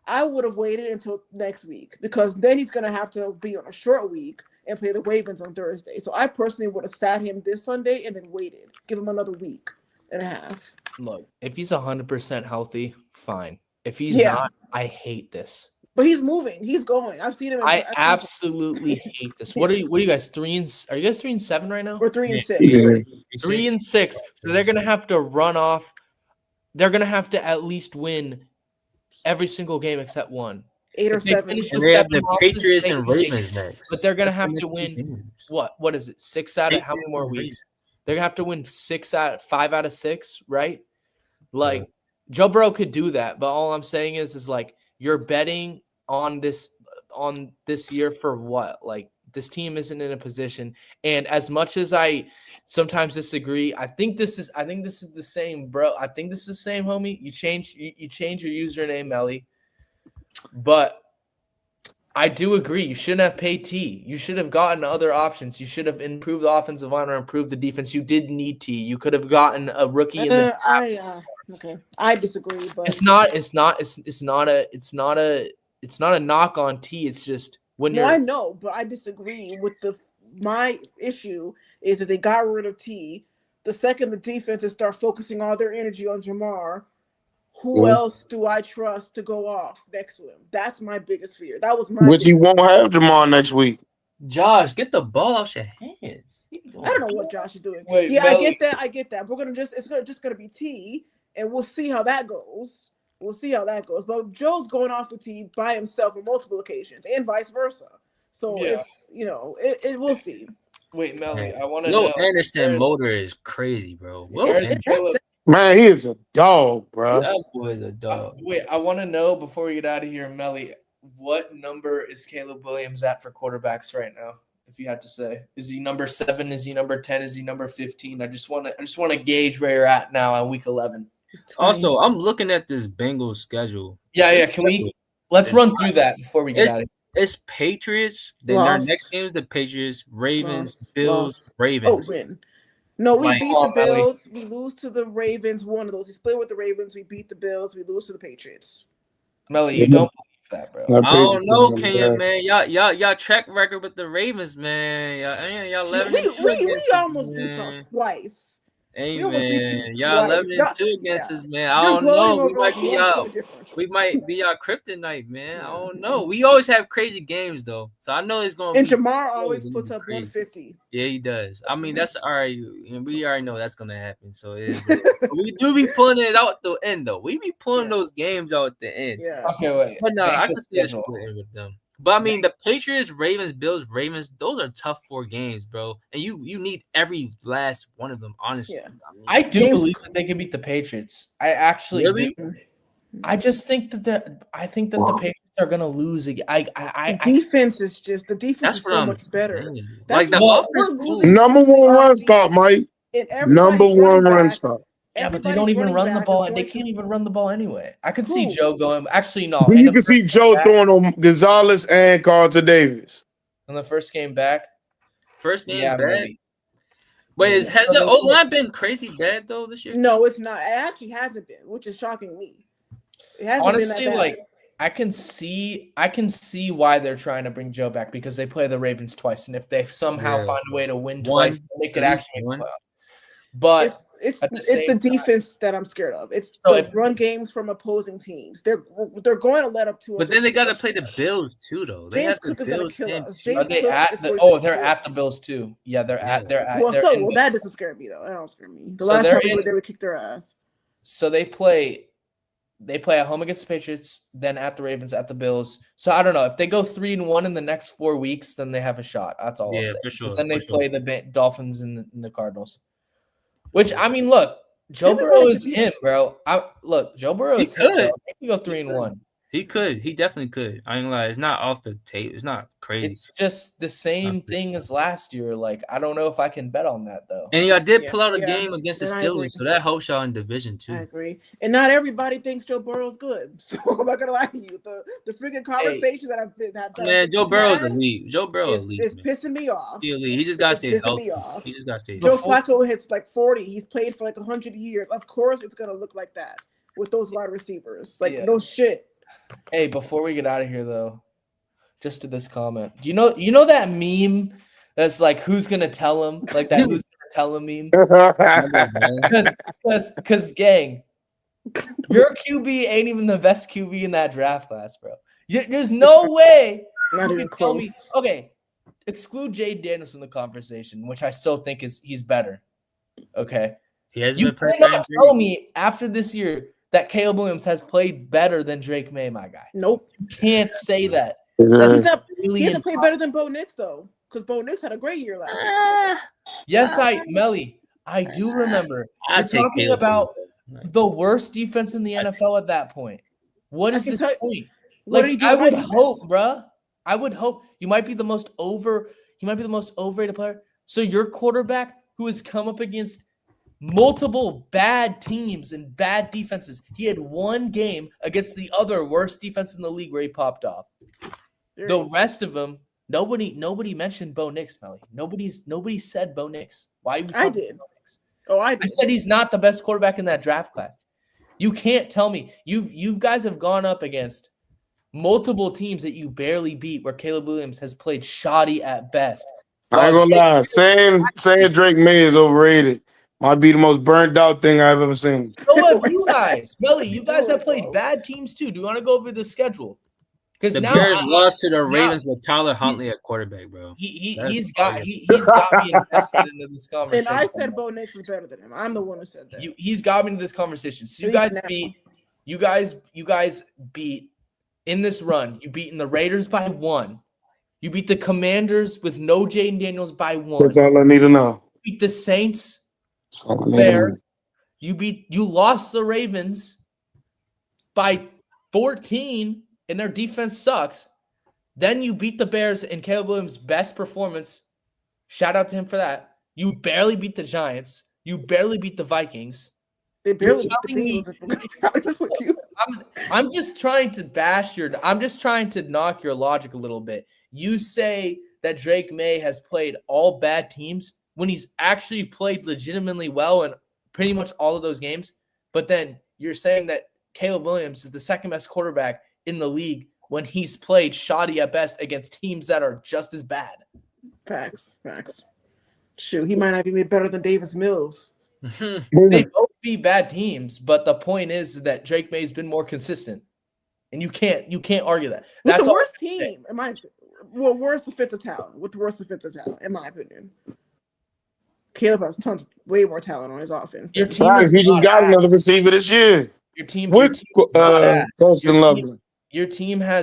I would have waited until next week because then he's going to have to be on a short week and play the Ravens on Thursday. So I personally would have sat him this Sunday and then waited, give him another week and a half. Look, if he's 100% healthy, fine. If he's not, I hate this. But he's moving. He's going. I've seen him. I absolutely hate this. What are you guys? Are you guys 3-7 right now? We're 3-6. Yeah. 3-6. So they're gonna have to run off. They're gonna have to at least win every single game except one. 8 or 7. And they have the Patriots and Ravens next. But they're gonna have to win. What is it? 6 out of how many more weeks? They're gonna have to win 5 out of 6, right? Like Joe Burrow could do that, but all I'm saying is like you're betting on this year for what? Like this team isn't in a position. And as much as I sometimes disagree, I think this is the same, bro. I think this is the same, homie. You change your username, Melly. But I do agree. You shouldn't have paid T. You should have gotten other options. You should have improved the offensive line or improved the defense. You did need T. You could have gotten a rookie in the okay. I disagree, but it's not a knock on T. It's just when I know, but I disagree with my issue is that they got rid of T. The second the defenses start focusing all their energy on Jamar, who else do I trust to go off next to him? That's my biggest fear. That was my Which he won't have Jamal next week. Josh, get the ball out your hands. I don't know what Josh is doing. Wait, I get that. We're gonna it's just gonna be T, and we'll see how that goes. But Joe's going off with T by himself on multiple occasions, and vice versa. So it's we'll see. Wait, Melly, I want to know. know. Anderson motor is crazy, bro. Man, he is a dog, bro. That boy is a dog. Wait, I want to know before we get out of here, Melly, what number is Caleb Williams at for quarterbacks right now? If you had to say, is he number 7? Is he number 10? Is he number 15? I just want to gauge where you're at now on week 11. Also, I'm looking at this Bengals schedule. Yeah. Let's run through that before we get out of here. It's Patriots. Then their next game is the Patriots, Ravens, Bills, Ravens. Win. No, we beat the Bills. We lose to the Ravens. One of those. We split with the Ravens. We beat the Bills. We lose to the Patriots. Melly, you don't believe that, bro. I don't know, Kenya, man. Y'all track record with the Ravens, man. Y'all 11-2. We almost beat y'all twice. Hey, man, y'all 11-2 against us, man. I don't know. We might be y'all kryptonite, man. I don't know. We always have crazy games, though. So I know it's going to be. And Jamar always puts up 150. Yeah, he does. I mean, that's all right. We already know that's going to happen. So we do be pulling it out the end, though. We be pulling those games out at the end. Yeah. Okay, wait. But no, I can see us putting with them. But I mean, the Patriots, Ravens, Bills, Ravens, those are tough 4 games, bro. And you need every last one of them, honestly. Yeah. I do believe that they can beat the Patriots. I actually do. I just think that the Patriots are gonna lose again. Defense is so much better. Like the offense, number 1 run stop, Mike. Number 1 run stop. Yeah, but they don't even run the ball. They can't even run the ball anyway. I could see Joe going. Actually, no. You can see Joe throwing on Gonzalez and Carlton Davis. On the first game back. Back. Wait, has the O-line been crazy bad though this year? No, it's not. It actually hasn't been, which is shocking me. It hasn't honestly been that bad. Like I can see why they're trying to bring Joe back because they play the Ravens twice, and if they somehow find a way to win twice, they could actually make the playoff. But it's the defense that I'm scared of. It's the run games from opposing teams. They're going to let up to. But then they got to play the Bills too, though. They have the Bills. They're at the Bills too. Yeah, they're at. Well, that doesn't scare me though. That don't scare me. The last time they would kick their ass. So they play at home against the Patriots, then at the Ravens, at the Bills. So I don't know if they go 3-1 in the next 4 weeks, then they have a shot. That's all I'll Yeah, say. for 'Cause sure. then they for sure. play the Dolphins and the Cardinals. Which I mean, look, Joe Everybody Burrow is could him, bro. Joe Burrow He is him, bro. could. They could go 3-1. He could. He definitely could. I ain't gonna lie. It's not off the tape. It's not crazy. It's just the same thing as last year. Like, I don't know if I can bet on that though. And y'all did Yeah, pull out a yeah. game against the And I agree. Steelers, so that helps y'all in division I too. agree. And not everybody thinks Joe Burrow's good. So I'm not gonna lie to you. The freaking conversation that I've been had Man, Joe Burrow's elite. Joe Burrow's elite. is man. pissing me off. He elite. He just gotta stay It's pissing healthy. me off. He just gotta stay Joe healthy. Flacco hits like 40. He's played for like 100 years. Of course, it's gonna look like that with those wide receivers. Like no shit. Hey, before we get out of here though, just to this comment. Do you know that meme that's like who's gonna tell him? Like that who's gonna tell him meme? Because gang, your QB ain't even the best QB in that draft class, bro. There's no way Not you even can tell close. me. Okay, exclude Jade Daniels from the conversation, which I still think he's better. Okay, He hasn't you been playing. cannot tell me after this year that Caleb Williams has played better than Drake May, my guy. Nope. You can't say that. He Really hasn't played better than Bo Nix though, because Bo Nix had a great year last year. Yes, I do remember. You're talking about the worst defense in the NFL at that point. What is this point? What Like, did he do? I would hope, bruh. I would hope you might be the most overrated player. So your quarterback who has come up against multiple bad teams and bad defenses. He had one game against the other worst defense in the league where he popped off. The rest of them, nobody mentioned Bo Nix, Melly. Nobody said Bo Nix. Why? I did. Bo Nix? Oh, I did. I said he's not the best quarterback in that draft class. You can't tell me you guys have gone up against multiple teams that you barely beat, where Caleb Williams has played shoddy at best. I ain't gonna lie, saying Drake May is overrated might be the most burnt out thing I've ever seen. So have you guys, Melly? You guys have played bad teams too. Do you want to go over the schedule? Because the now Bears lost to the Ravens with Tyler Huntley at quarterback, bro. He's got me invested into this conversation. And I said Bo Nix was better than him. I'm the one who said that. He's got me into this conversation. So you guys beat in this run. You beaten the Raiders by 1. You beat the Commanders with no Jaden Daniels by 1. That's all I need to know. You beat the Saints fair. You lost the Ravens by 14, and their defense sucks. Then you beat the Bears in Caleb Williams' best performance. Shout out to him for that. You barely beat the Giants. You barely beat the Vikings. They barely beat the Bengals. I'm just trying to I'm just trying to knock your logic a little bit. You say that Drake May has played all bad teams when he's actually played legitimately well in pretty much all of those games. But then you're saying that Caleb Williams is the second best quarterback in the league when he's played shoddy at best against teams that are just as bad. Facts. Shoot, he might not be better than Davis Mills. They both be bad teams, but the point is that Drake May's been more consistent, and you can't argue that. That's That's the worst team, worst offensive talent. With the worst offensive talent, in my opinion. Caleb has way more talent on his offense. Your team he just got another receiver this year. Your team has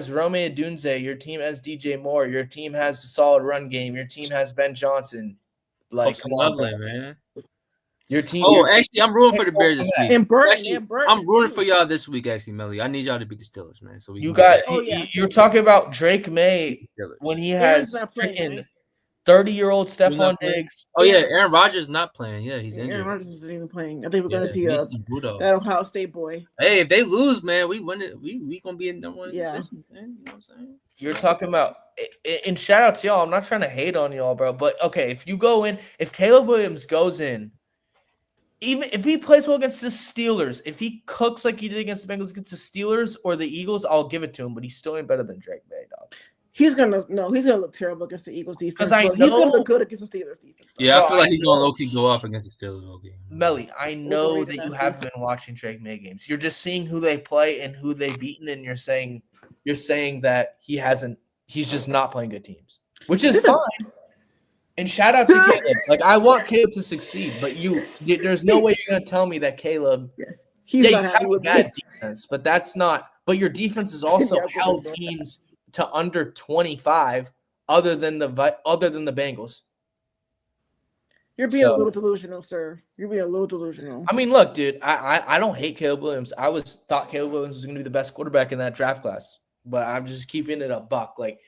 Rome Odunze. Your team has DJ Moore. Your team has a solid run game. Your team has Ben Johnson. Like, come on, man. Your team. Actually, I'm rooting for the Bears this week. And Burton, I'm rooting for y'all this week, actually, Melly. I need y'all to beat the Steelers, man. So you're talking about Drake May when he has freaking 30-year-old Stephon Diggs. Oh yeah, Aaron Rodgers not playing. Yeah, he's injured. Aaron Rodgers isn't even playing. I think we're gonna see that Ohio State boy. Hey, if they lose, man, we win it. We gonna be in number one. Yeah, division, man. You know what I'm saying? You're talking about, and shout out to y'all. I'm not trying to hate on y'all, bro. But okay, if Caleb Williams goes in, even if he plays well against the Steelers, if he cooks like he did against the Bengals against the Steelers or the Eagles, I'll give it to him. But he's still ain't better than Drake May, dog. He's gonna look terrible against the Eagles defense. He's gonna look good against the Steelers defense. Yeah, I feel like he's gonna low-key go off against the Steelers. Melly, I know that you haven't been watching Drake May games. You're just seeing who they play and who they've beaten, and you're saying that he's just not playing good teams, which is fine. And shout out to Caleb. Like, I want Caleb to succeed, but there's no way you're gonna tell me that Caleb He's Yeah, not you happy have a with me. bad defense, but that's not. But your defense has also Yeah, but held they're doing teams to under 25, other than the Bengals. You're being a So little delusional, sir. You're being a little delusional. I mean, look, dude, I don't hate Caleb Williams. I thought Caleb Williams was going to be the best quarterback in that draft class, but I'm just keeping it a buck. Like,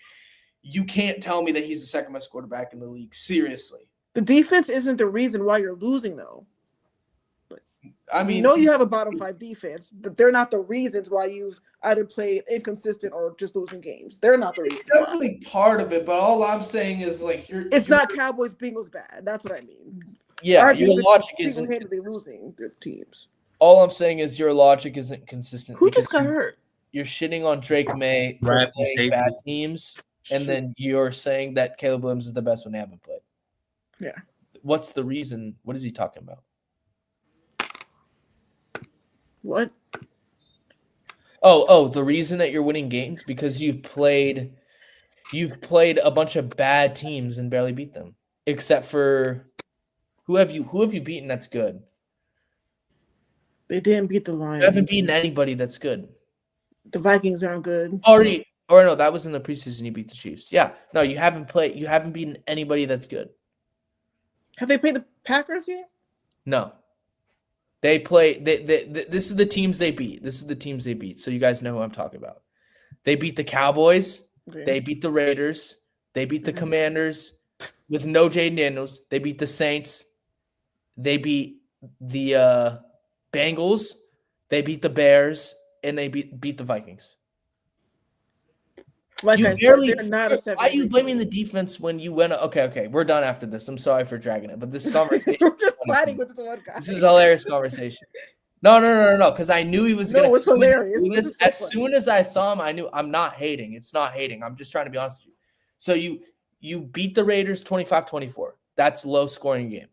you can't tell me that he's the second best quarterback in the league. Seriously. The defense isn't the reason why you're losing, though. I mean, you know you have a bottom 5 defense, but they're not the reasons why you've either played inconsistent or just losing games. They're not the reason. Definitely part of it, but all I'm saying is like it's not Cowboys Bengals bad. That's what I mean. Yeah, our your logic isn't single-handedly losing the teams. All I'm saying is your logic isn't consistent. Who just got hurt? You're shitting on Drake May for Right, playing bad teams, and then you're saying that Caleb Williams is the best when they haven't played. Yeah. What's the reason? What is he talking about? What? Oh, the reason that you're winning games because you've played a bunch of bad teams and barely beat them. Except for who have you beaten that's good? They didn't beat the Lions. You haven't beaten anybody that's good. The Vikings aren't good. Or no, that was in the preseason. You beat the Chiefs. Yeah. No, you haven't beaten anybody that's good. Have they played the Packers yet? No. They play. This is the teams they beat. This is the teams they beat. So you guys know who I'm talking about. They beat the Cowboys. Okay. They beat the Raiders. They beat the Commanders with no Jaden Daniels. They beat the Saints. They beat the Bengals. They beat the Bears, and they beat the Vikings. Like I said, they're not a 7. Why are you blaming the defense when you went? Okay, we're done after this. I'm sorry for dragging it, but this conversation. We're just fighting with this one guy. This is a hilarious conversation. No, because I knew he was going to. No, it's hilarious. Do this. As soon as I saw him, I knew I'm not hating. It's not hating. I'm just trying to be honest with you. So you beat the Raiders 25-24. That's low scoring game.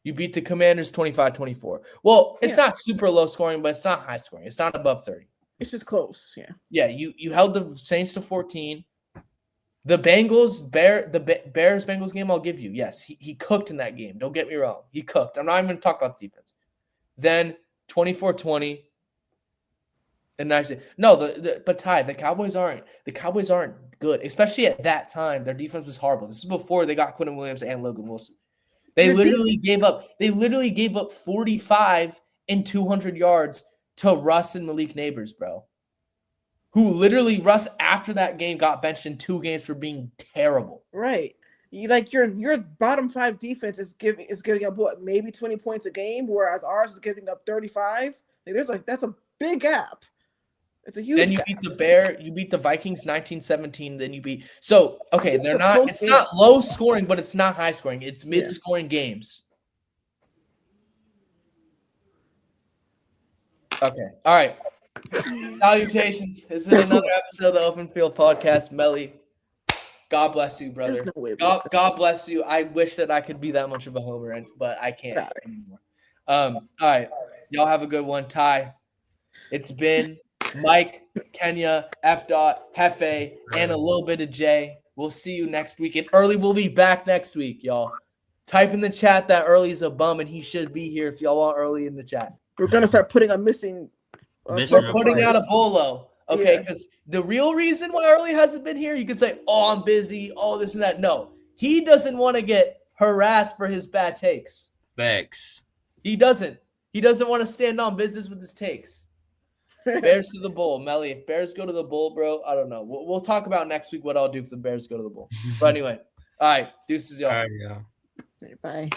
You beat the Commanders 25-24. Well, it's not super low scoring, but it's not high scoring. It's not above 30. It's just close, yeah. Yeah, you held the Saints to 14. The Bears Bengals game, I'll give you. Yes, he cooked in that game. Don't get me wrong. He cooked. I'm not even going to talk about the defense. Then 24-20. And nice. No, but Ty, the Cowboys aren't good, especially at that time. Their defense was horrible. This is before they got Quentin Williams and Logan Wilson. They literally gave up 45 and 200 yards to Russ and Malik Neighbors, bro. Who literally Russ after that game got benched in 2 games for being terrible. Right. Your bottom 5 defense is giving up what, maybe 20 points a game, whereas ours is giving up 35. That's a big gap. It's a huge Then you gap. beat the Vikings 19-17, then you beat. So, okay, it's game. not low scoring, but it's not high scoring. It's mid-scoring games. Okay. All right. Salutations. This is another episode of the Open Field Podcast. Melly, God bless you, brother. There's no way. God bless you. I wish that I could be that much of a homer, but I can't anymore. All right. Y'all have a good one. Ty, it's been Mike, Kenya, F. Hefe, and a little bit of Jay. We'll see you next week. And Early will be back next week, y'all. Type in the chat that Early's a bum and he should be here if y'all want Early in the chat. We're going to start putting a missing. We're putting out a bolo. Okay, because the real reason why Early hasn't been here, you could say, oh, I'm busy, oh, this and that. No, he doesn't want to get harassed for his bad takes. Facts. He doesn't. He doesn't want to stand on business with his takes. Bears to the bowl. Melly, if Bears go to the bowl, bro, I don't know. We'll talk about next week what I'll do if the Bears go to the bowl. But anyway, all right, deuces, y'all. All right, y'all. Bye.